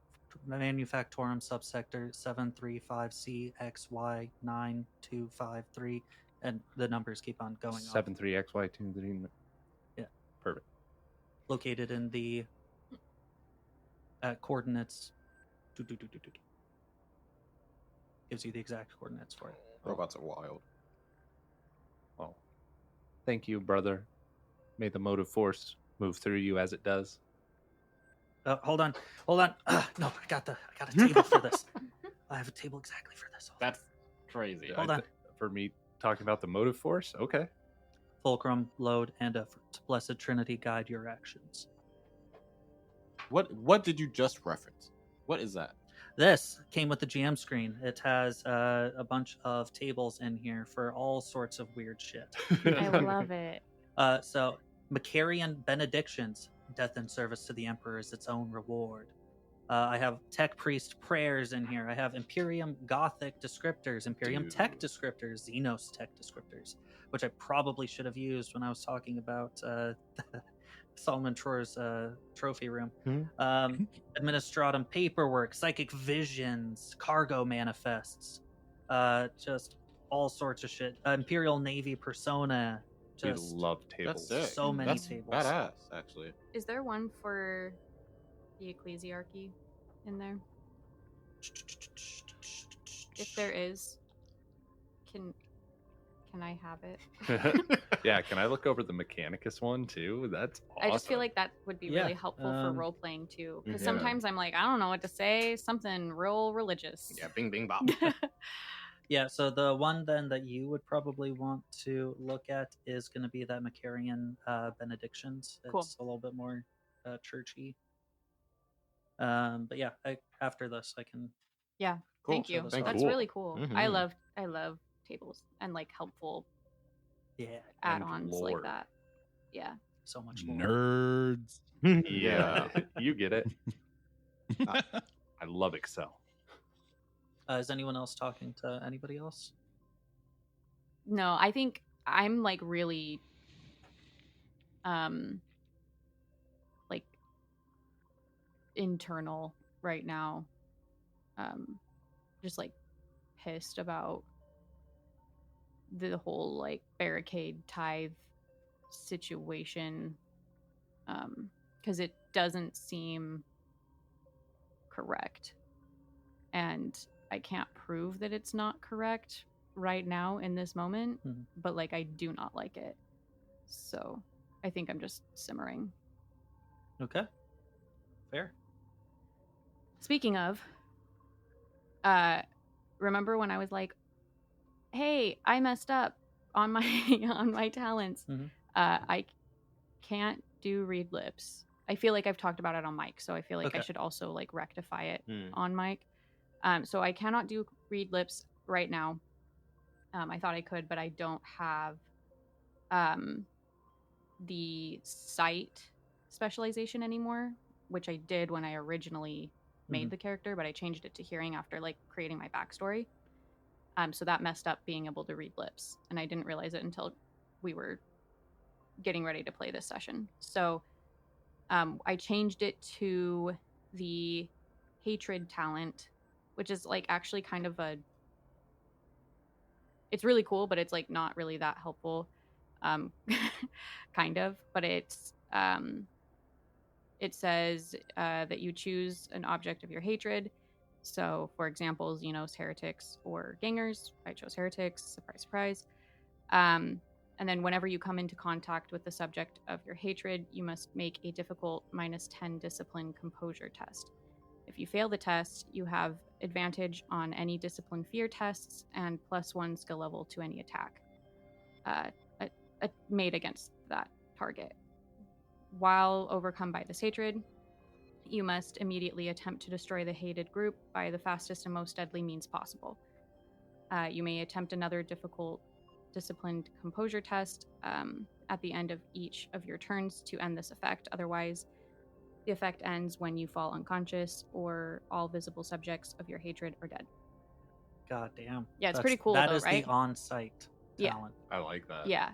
subsector 735CXY9253, and the numbers keep on going up. 73XY23. Yeah. Perfect. Located in the coordinates. Gives you the exact coordinates for it. Robots are wild. Well, thank you, brother. May the motive force move through you as it does. Hold on. No, I got a table for this. I have a table exactly for this. Hold on. That's crazy. Hold on. For me talking about the motive force, okay. Fulcrum, load, and a blessed Trinity guide your actions. What did you just reference? What is that? This came with the GM screen. It has a bunch of tables in here for all sorts of weird shit. I love it. So, Macarian benedictions, death in service to the Emperor is its own reward. I have Tech Priest prayers in here. I have Imperium Gothic descriptors, Imperium Tech descriptors, Xenos Tech descriptors, which I probably should have used when I was talking about Solomon Troy's trophy room. Administratum paperwork, psychic visions, cargo manifests, just all sorts of shit. Imperial Navy persona. We Just love tables. That's sick. so many That's tables. badass, actually. Is there one for the Ecclesiarchy in there? If there is, can I have it? Yeah, can I look over the Mechanicus one too? That's awesome. I just feel like that would be Yeah, really helpful for role playing too. Because Yeah. sometimes I'm like, I don't know what to say. Something real religious. Yeah, bing, bing, bop. Yeah, so the one then that you would probably want to look at is going to be that Macarian benedictions. It's Cool. a little bit more churchy. But yeah, after this, I can. Yeah. Cool. Thank you. Thank That's you. really cool. Mhm. I love tables and like helpful Yeah, And add-ons lore. like that. Yeah. so much more. Nerds. Yeah, you get it. I love Excel. Is anyone else talking to anybody else? No, I think I'm like really like internal right now. Just like pissed about the whole like barricade tithe situation. Because it doesn't seem correct. And I can't prove that it's not correct right now in this moment, Mhm. but like I do not like it. So I think I'm just simmering. Okay, fair. Speaking of, remember when I was like, "Hey, I messed up on my on my talents. Mhm. I can't do read lips." I feel like I've talked about it on mic, so I feel like I Okay. should also like rectify it Hmm. on mic. So I cannot do read lips right now. I thought I could, but I don't have the sight specialization anymore, which I did when I originally made Mhm. the character, but I changed it to hearing after like creating my backstory. So that messed up being able to read lips, and I didn't realize it until we were getting ready to play this session. So I changed it to the hatred talent, which is like actually kind of it's really cool, but it's like not really that helpful. Kind of, but it's it says that you choose an object of your hatred. So for example, Xenos, heretics, or gangers. I chose heretics, surprise, surprise. And then whenever you come into contact with the subject of your hatred, you must make a difficult -10 discipline composure test. If you fail the test, you have advantage on any discipline fear tests and +1 skill level to any attack made against that target. While overcome by this hatred, you must immediately attempt to destroy the hated group by the fastest and most deadly means possible. You may attempt another difficult disciplined composure test at the end of each of your turns to end this effect. Otherwise, the effect ends when you fall unconscious or all visible subjects of your hatred are dead. God damn. Yeah, it's pretty cool, That though, is right? the on-site Yeah. talent. I like that. Yeah.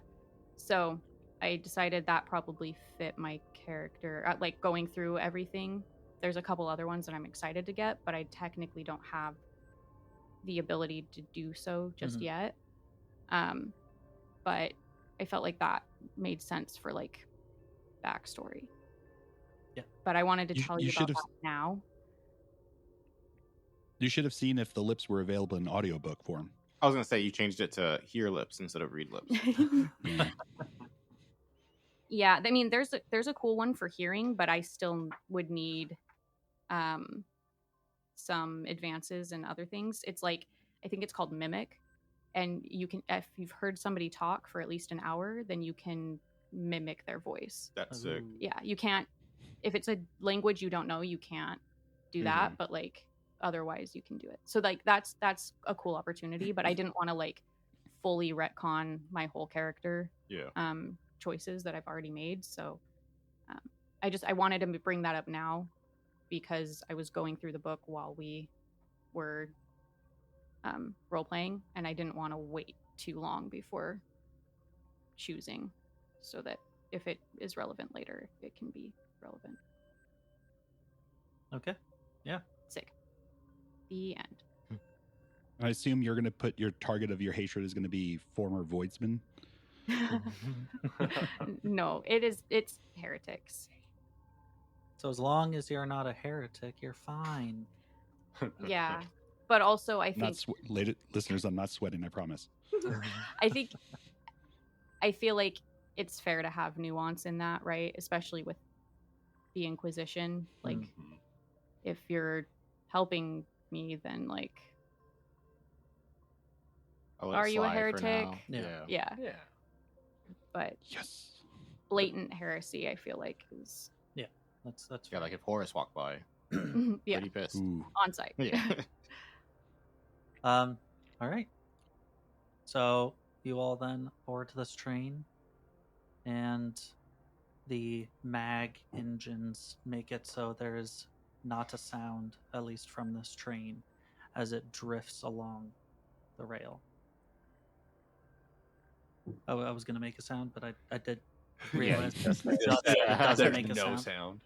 So I decided that probably fit my character. Like going through everything, there's a couple other ones that I'm excited to get, but I technically don't have the ability to do so just Mhm. yet. But I felt like that made sense for like backstory. Yeah. But I wanted to You- tell you you should about have- that now. You should have seen if the lips were available in audiobook form. I was gonna say you changed it to hear lips instead of read lips. Yeah, I mean, there's a cool one for hearing, but I still would need some advances and other things. It's like, I think it's called mimic, and you can, if you've heard somebody talk for at least an hour, then you can mimic their voice. That's sick. Ooh. Yeah, you can't, if it's a language you don't know, you can't do that, but like otherwise you can do it. So like that's a cool opportunity, but I didn't want to like fully retcon my whole character Yeah. choices that I've already made. So I wanted to bring that up now because I was going through the book while we were role playing, and I didn't want to wait too long before choosing, so that if it is relevant later, it can be relevant. Okay. Yeah. Sick. The end. I assume you're going to put your target of your hatred is going to be former voidsmen. No, it's heretics. So as long as you're not a heretic, you're fine. Yeah, but also I think Listeners, I'm not sweating. I promise. I feel like it's fair to have nuance in that, right? Especially with the Inquisition. Like, if you're helping me, then like, I'll let it are you a slide for heretic? now. Yeah. Yeah. But Yes. blatant heresy, I feel like, is That's Yeah, like if Horus walked by, yeah, pretty pissed. Ooh. on site. Yeah. all right. So you all then board to this train, and the mag engines make it so there is not a sound, at least from this train, as it drifts along the rail. I was going to make a sound, but I did realize it doesn't make a no sound.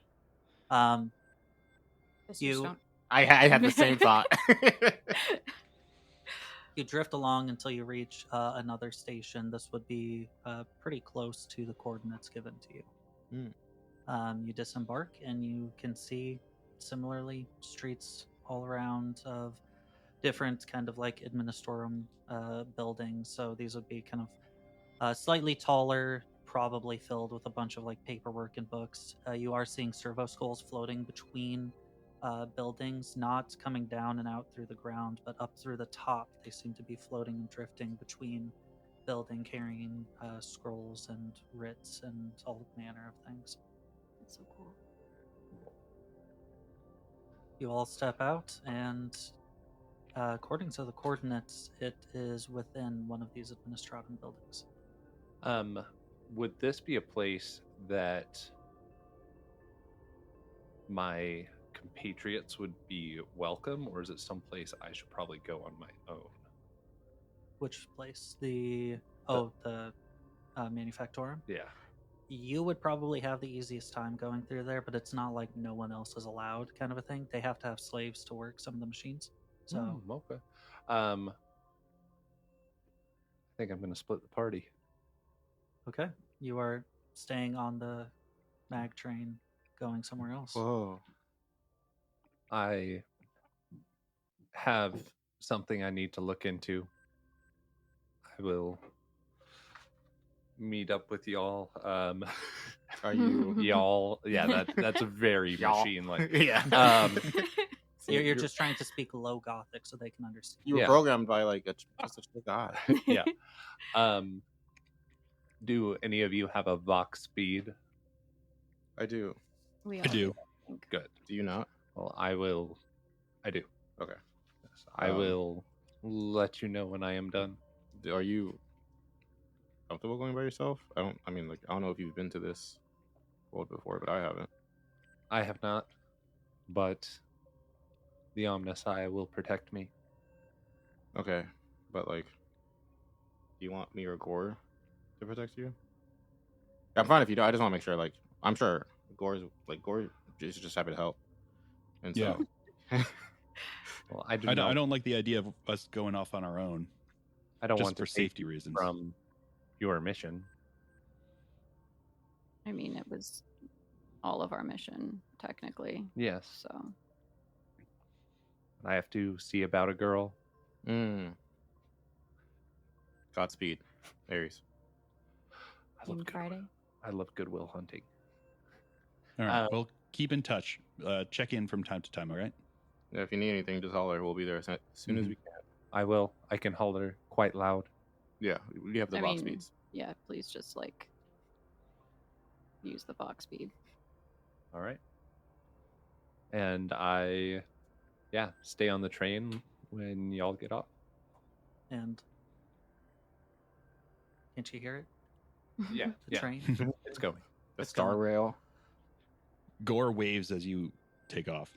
Just You- don't- I had the same thought. You drift along until you reach another station. This would be pretty close to the coordinates given to you. You disembark, and you can see similarly streets all around of different kind of like administrorum buildings. So these would be kind of slightly taller, probably filled with a bunch of like paperwork and books. You are seeing servo skulls floating between buildings, not coming down and out through the ground, but up through the top. They seem to be floating and drifting between building, carrying scrolls and writs and all manner of things. That's so cool. You all step out, and according to the coordinates, it is within one of these administratum buildings. Would this be a place that my compatriots would be welcome, or is it someplace I should probably go on my own? Which place? The Manufactorum? Yeah. You would probably have the easiest time going through there, but it's not like no one else is allowed kind of a thing. They have to have slaves to work some of the machines. So Okay. I think I'm going to split the party. okay, you are staying on the mag train, going somewhere else. Whoa. I have something I need to look into. I will meet up with y'all. Are you? Y'all? Yeah, that's a very Y'all. machine-like. Yeah. You're just trying to speak low Gothic so they can understand. You were Yeah. programmed by like just a chill guy. Yeah. Do any of you have a Vox speed? I do. We I all do. think. Good. Do you not? Well, I do. Okay. Yes, I will let you know when I am done. Are you comfortable going by yourself? I don't know if you've been to this world before, but I haven't. I have not, but the Omnisci will protect me. Okay, but like, do you want me or Gore to protect you? I'm fine if you don't. I just want to make sure. Like, I'm sure Gore is just happy to help. And so, Yeah. Well, I don't like the idea of us going off on our own. I don't just want for to take safety reasons. from your mission. I mean, it was all of our mission, technically. Yes, So I have to see about a girl. Godspeed, Aries. I love on good Friday. I love Goodwill Hunting. All right. Well, keep in touch. Check in from time to time. All right. Yeah, if you need anything, just holler. We'll be there as soon as we can. I will. I can holler quite loud. Yeah, we have the box speeds. Yeah, please just like use the box speed. All right. And I, stay on the train when y'all get off. And can't you hear it? Yeah, The train. It's going. The Star Rail. Gore waves as you take off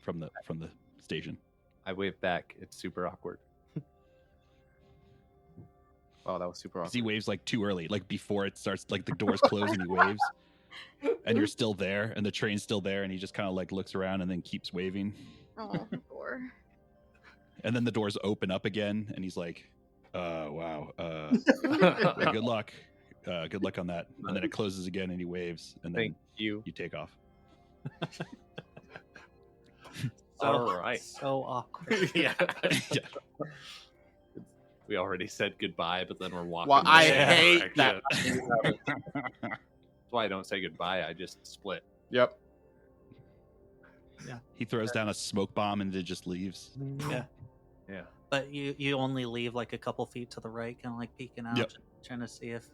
from the station. I wave back. It's super awkward. Wow, that was super awkward. He waves like too early, like before it starts, like the doors close and he waves, and you're still there, and the train's still there, and he just kind of like looks around and then keeps waving. Oh, Gore. And then the doors open up again, and he's like, "Wow, good luck, good luck on that." And then it closes again, and he waves, and then Thank you. you take off. All right. So awkward. Yeah. Yeah. We already said goodbye, but then we're walking. Well, the I same hate that. direction. That's why I don't say goodbye. I just split. Yep. He throws down a smoke bomb and then just leaves. Yeah. Yeah. But you only leave like a couple feet to the right, kind of like peeking out, Yep. trying to see if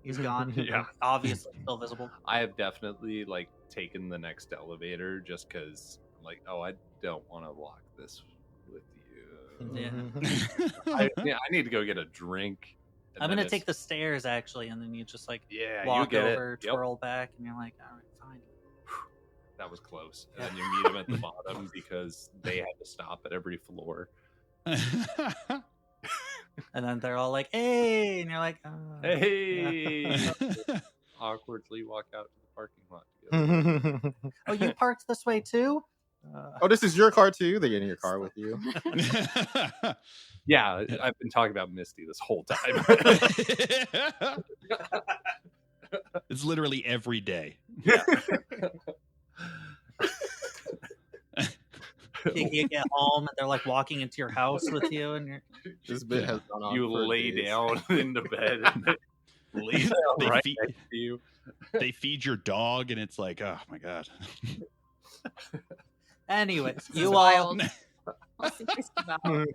he's gone. Yeah. Obviously still visible. I have definitely like taken the next elevator just because, like, I don't want to walk this with you. Yeah. I need to go get a drink. and I'm then gonna it's- take the stairs actually, and then you just like Yeah, walk you get over, it. Yep. twirl back, and you're like, all right, fine. That was close. And then you meet them at the bottom because they had to stop at every floor. And then they're all like, hey, and you're like, oh. Hey! Awkwardly walk out to the parking lot together. Oh, you parked this way too? Oh, this is your car too? They get in your car with you. Yeah, I've been talking about Misty this whole time. It's literally every day. you get home, and they're like walking into your house with you, and you're This bit has gone on. You for lay days. down in the bed. Lay down They right feed- next to you. They feed your dog, and it's like, oh my god. anyways, This is you all wild. I'll see this about.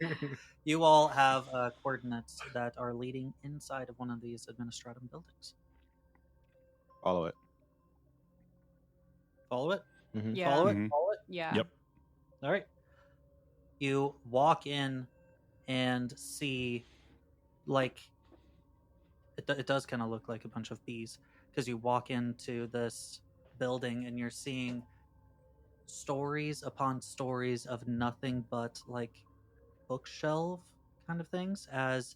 you all have coordinates that are leading inside of one of these administratum buildings. Follow it. Follow it. Yeah. Follow it. Mhm. Follow it. Yeah. Yep. All right. You walk in and see, like, it does kind of look like a bunch of bees, because you walk into this building and you're seeing stories upon stories of nothing but like bookshelf kind of things, as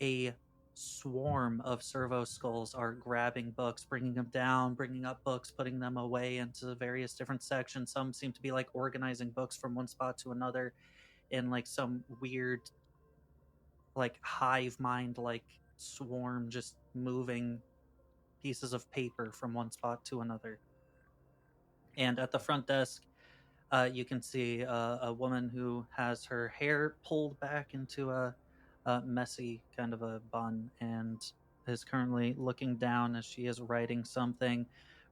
a swarm of servo skulls are grabbing books, bringing them down, bringing up books, putting them away into various different sections. Some seem to be like organizing books from one spot to another in like some weird like hive mind like swarm, just moving pieces of paper from one spot to another. And at the front desk, you can see a woman who has her hair pulled back into a messy kind of a bun, and is currently looking down as she is writing something,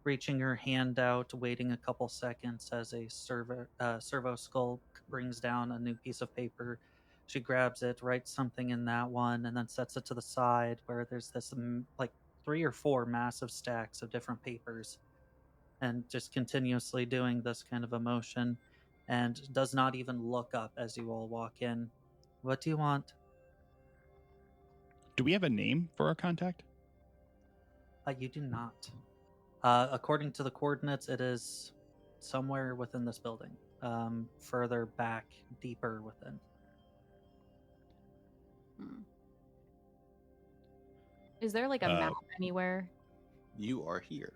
reaching her hand out, waiting a couple seconds as a servo skull brings down a new piece of paper. She grabs it, writes something in that one, and then sets it to the side where there's this like 3 or 4 massive stacks of different papers, and just continuously doing this kind of a motion, and does not even look up as you all walk in. What do you want? Do we have a name for our contact? You do not. According to the coordinates, it is somewhere within this building, further back, deeper within. Is there like a map anywhere? You are here.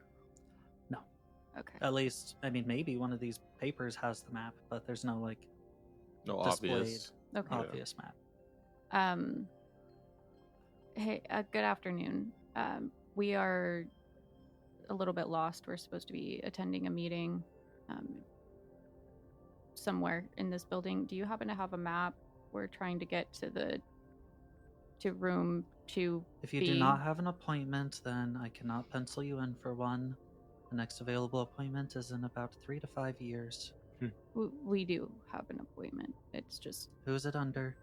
Okay. At least, I mean, maybe one of these papers has the map, but there's no like No displayed obvious. Okay. obvious map. Hey, good afternoon. We are a little bit lost. We're supposed to be attending a meeting somewhere in this building. Do you happen to have a map? We're trying to get to room to If you be... do not have an appointment, then I cannot pencil you in for one. The next available appointment is in about 3 to 5 years. We do have an appointment. It's just... Who's it under?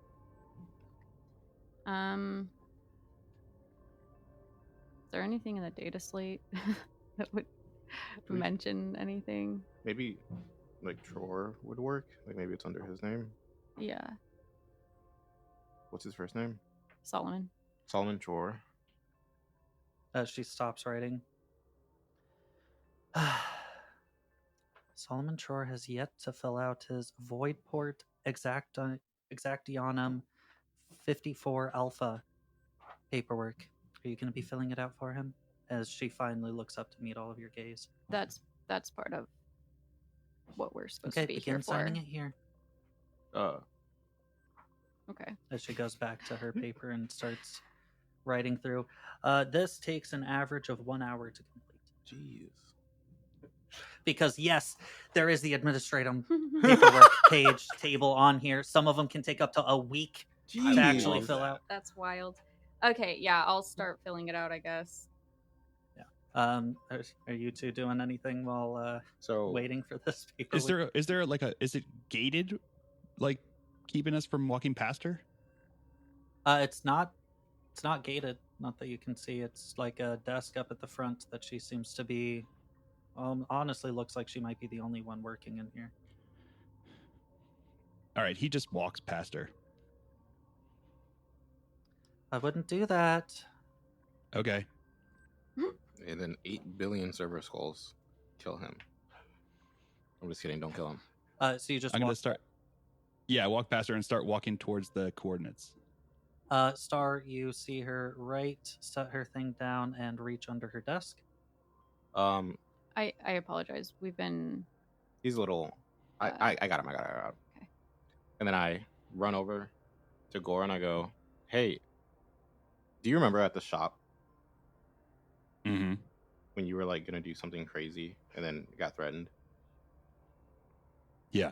Is there anything in the data slate that would mention anything? Maybe like Tror would work. Like maybe it's under his name. Yeah. What's his first name? Solomon. Solomon Tror. As she stops writing. Solomon Chor has yet to fill out his Voidport Exactionum 54 Alpha paperwork. Are you going to be filling it out for him? As she finally looks up to meet all of your gaze. That's part of what we're supposed Okay, to be begin here for. signing it here. Okay. As she goes back to her paper and starts writing through. This takes an average of 1 hour to complete. Jeez. Because yes, there is the administrative paperwork table on here. Some of them can take up to a week to actually fill out. That's wild. Okay, yeah, I'll start filling it out, I guess. Yeah. Are you two doing anything while waiting for this paperwork? Is there like is it gated, like keeping us from walking past her? It's not gated. Not that you can see. It's like a desk up at the front that she seems to be. Honestly, looks like she might be the only one working in here. All right, he just walks past her. I wouldn't do that. Okay. And then 8 billion server skulls kill him. I'm just kidding. Don't kill him. So you just I'm gonna start. Yeah, walk past her and start walking towards the coordinates. Star, you see her set her thing down and reach under her desk. I apologize. We've been... He's a little... I got him. Okay. And then I run over to Gore and I go, hey, do you remember at the shop Mm-hmm. when you were like going to do something crazy and then got threatened? Yeah.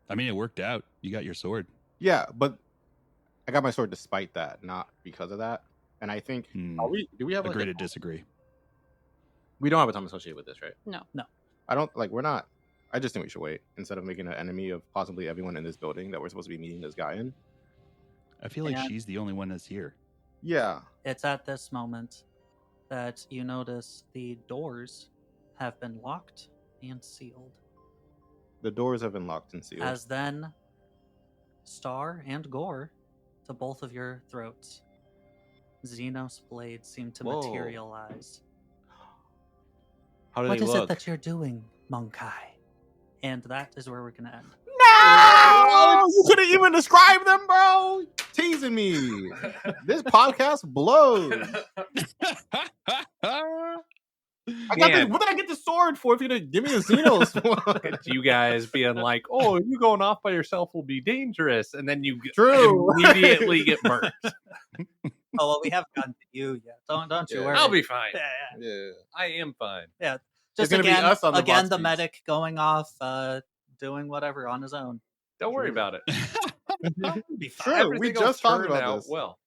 I mean, it worked out. You got your sword. Yeah, but I got my sword despite that, not because of that. And I think... do we have Agree like to disagree. We don't have a time associated with this, right? No. I don't like. We're not. I just think we should wait instead of making an enemy of possibly everyone in this building that we're supposed to be meeting this guy in. I feel like she's the only one that's here. Yeah. It's at this moment that you notice the doors have been locked and sealed. The doors have been locked and sealed. As then, Star and Gore, to both of your throats, Xenos blades seem to Whoa. materialize. How do What they is look? it that you're doing, Monkai? And that is where we're going to end. No! You couldn't even describe them, bro! Teasing me. This podcast blows. What did I get the sword for if you didn't give me a Xenos one? It's you guys being like, oh, you going off by yourself will be dangerous. And then you True. immediately get burnt. Oh, well, we haven't gotten to you yet. Don't you Yeah. worry. I'll be fine. Yeah. Yeah. I am fine. Just It's gonna be again, us on the box the seats. medic going off, doing whatever on his own. Don't worry about it. Be fine. True. Everything We will just talked turn about out this. well.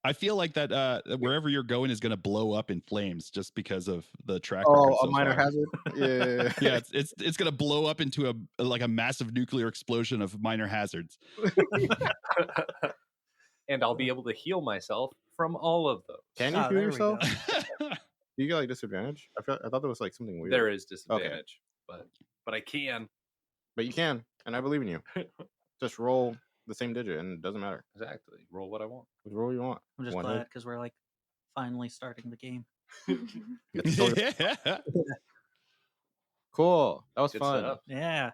I feel like that wherever you're going is going to blow up in flames just because of the track Oh, record so a minor far. hazard. Yeah. Yeah, it's going to blow up into a massive nuclear explosion of minor hazards. And I'll be able to heal myself from all of those. Can you Ah, heal there we yourself? go. Do you get like disadvantage? I thought there was like something weird. There is disadvantage, but I can. But you can, and I believe in you. Just roll the same digit, and it doesn't matter. Exactly. Roll what I want. Just roll what you want. I'm just One glad hit. because we're like finally starting the game. Get the sword. Yeah. Cool. That was Good fun. setup. Yeah.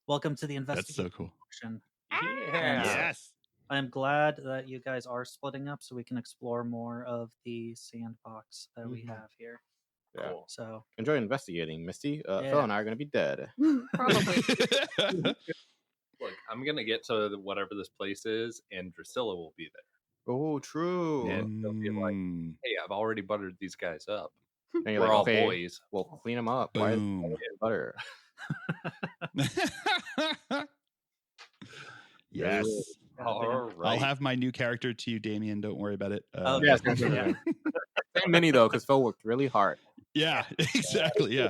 Welcome to the That's investigation so cool. portion. Yeah. Yes. I'm glad that you guys are splitting up so we can explore more of the sandbox that we Mhm. have here. Yeah. Cool. So Enjoy investigating, Misty. Phil Yeah. and I are going to be dead. Probably. Look, I'm gonna get to whatever this place is, and Drusilla will be there. Oh, true. And they'll be like, Mm, "Hey, I've already buttered these guys up. And you're We're like, all okay, boys." we'll clean them up. Why is boom. it butter? Yes. All right. I'll have my new character to you, Damien. Don't worry about it. Oh, Yes, yeah. same mini though, because Phil worked really hard. Yeah, exactly. Yeah.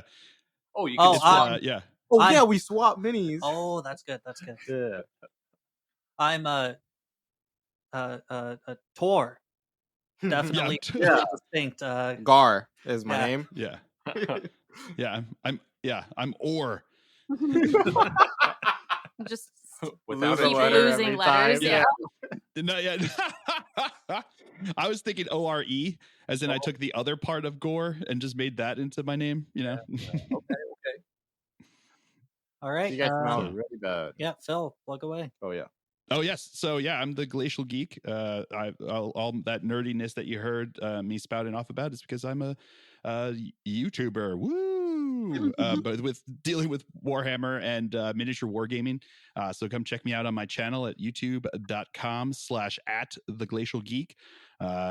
Oh, you Oh, can swap. Yeah. Oh I'm- yeah, we swapped minis. Oh, that's good. That's good. Yeah. I'm a Tor. Definitely Yeah. distinct. Gar is my Yeah. name. Yeah. Yeah. I'm Or. Just Without Lose a keep letter losing every letters. time. Yeah. Not yet. I was thinking ORE, as in I took the other part of Gore and just made that into my name. You know. Okay. All right. You guys smell So- really bad. Yeah, Phil, plug away. Oh yeah. Oh yes, so yeah, I'm the Glacial Geek. All that nerdiness that you heard me spouting off about is because I'm a YouTuber. Woo! But with dealing with Warhammer and miniature wargaming. So come check me out on my channel at youtube.com/@theglacialgeek,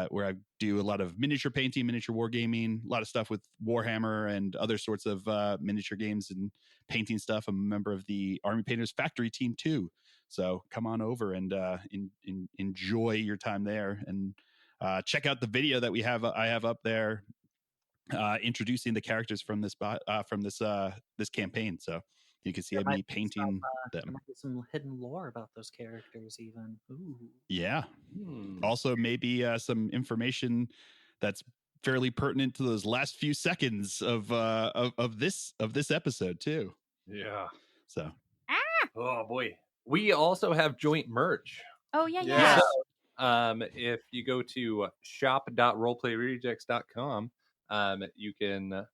where I do a lot of miniature painting, miniature wargaming, a lot of stuff with Warhammer and other sorts of miniature games and painting stuff. I'm a member of the Army Painters Factory Team too. So come on over and enjoy your time there, and check out the video that I have up there introducing the characters from this this campaign. So you can see There me might be painting There them. might be some hidden lore about those characters, even. Ooh. Yeah. Hmm. Also, maybe some information that's fairly pertinent to those last few seconds of this episode too. Yeah. So Oh boy. We also have joint merch. Oh yeah, Yes. yeah. If you go to shop.roleplayrejects.com, you can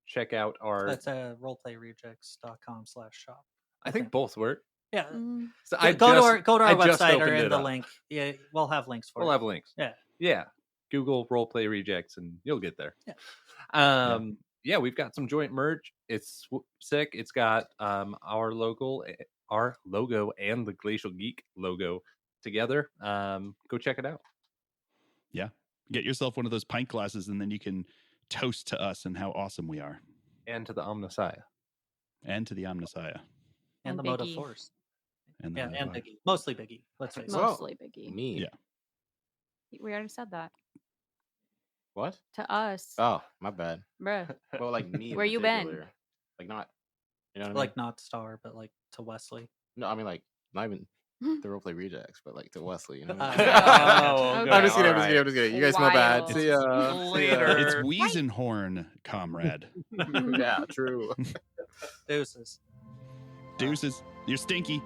check out our. That's roleplayrejects.com/shop. I think both work. Yeah. Mm. So Go to our I just website or opened in it the up. link. Yeah, we'll have links for We'll it. have links. Yeah. Yeah. Google roleplay rejects and you'll get there. Yeah. Yeah, we've got some joint merch. It's sick. It's got our logo and the Glacial Geek logo together. Go check it out. yeah, get yourself one of those pint glasses, and then you can toast to us and how awesome we are, And to the Omnissiah. and to the Omnissiah. And And the Mode of Biggie. Force. And Yeah, the- and Biggie. Mostly Biggie. Let's face it. Well, Mostly Biggie. Me. Yeah. We already said that. What? To us. Oh, my bad. Bruh. Well, like me. in Where you been? particular. Like not. You know what I mean? Like not Star, but like to Wesley. No, I mean like not even the roleplay rejects, but like to Wesley. You know. What I mean? Okay. I'm just kidding. I'm just Alright. kidding. I'm just kidding. You guys smell bad. Wild. See ya. Later. It's Wiesenhorn, comrade. Yeah, true. Deuces. Deuces, you're stinky.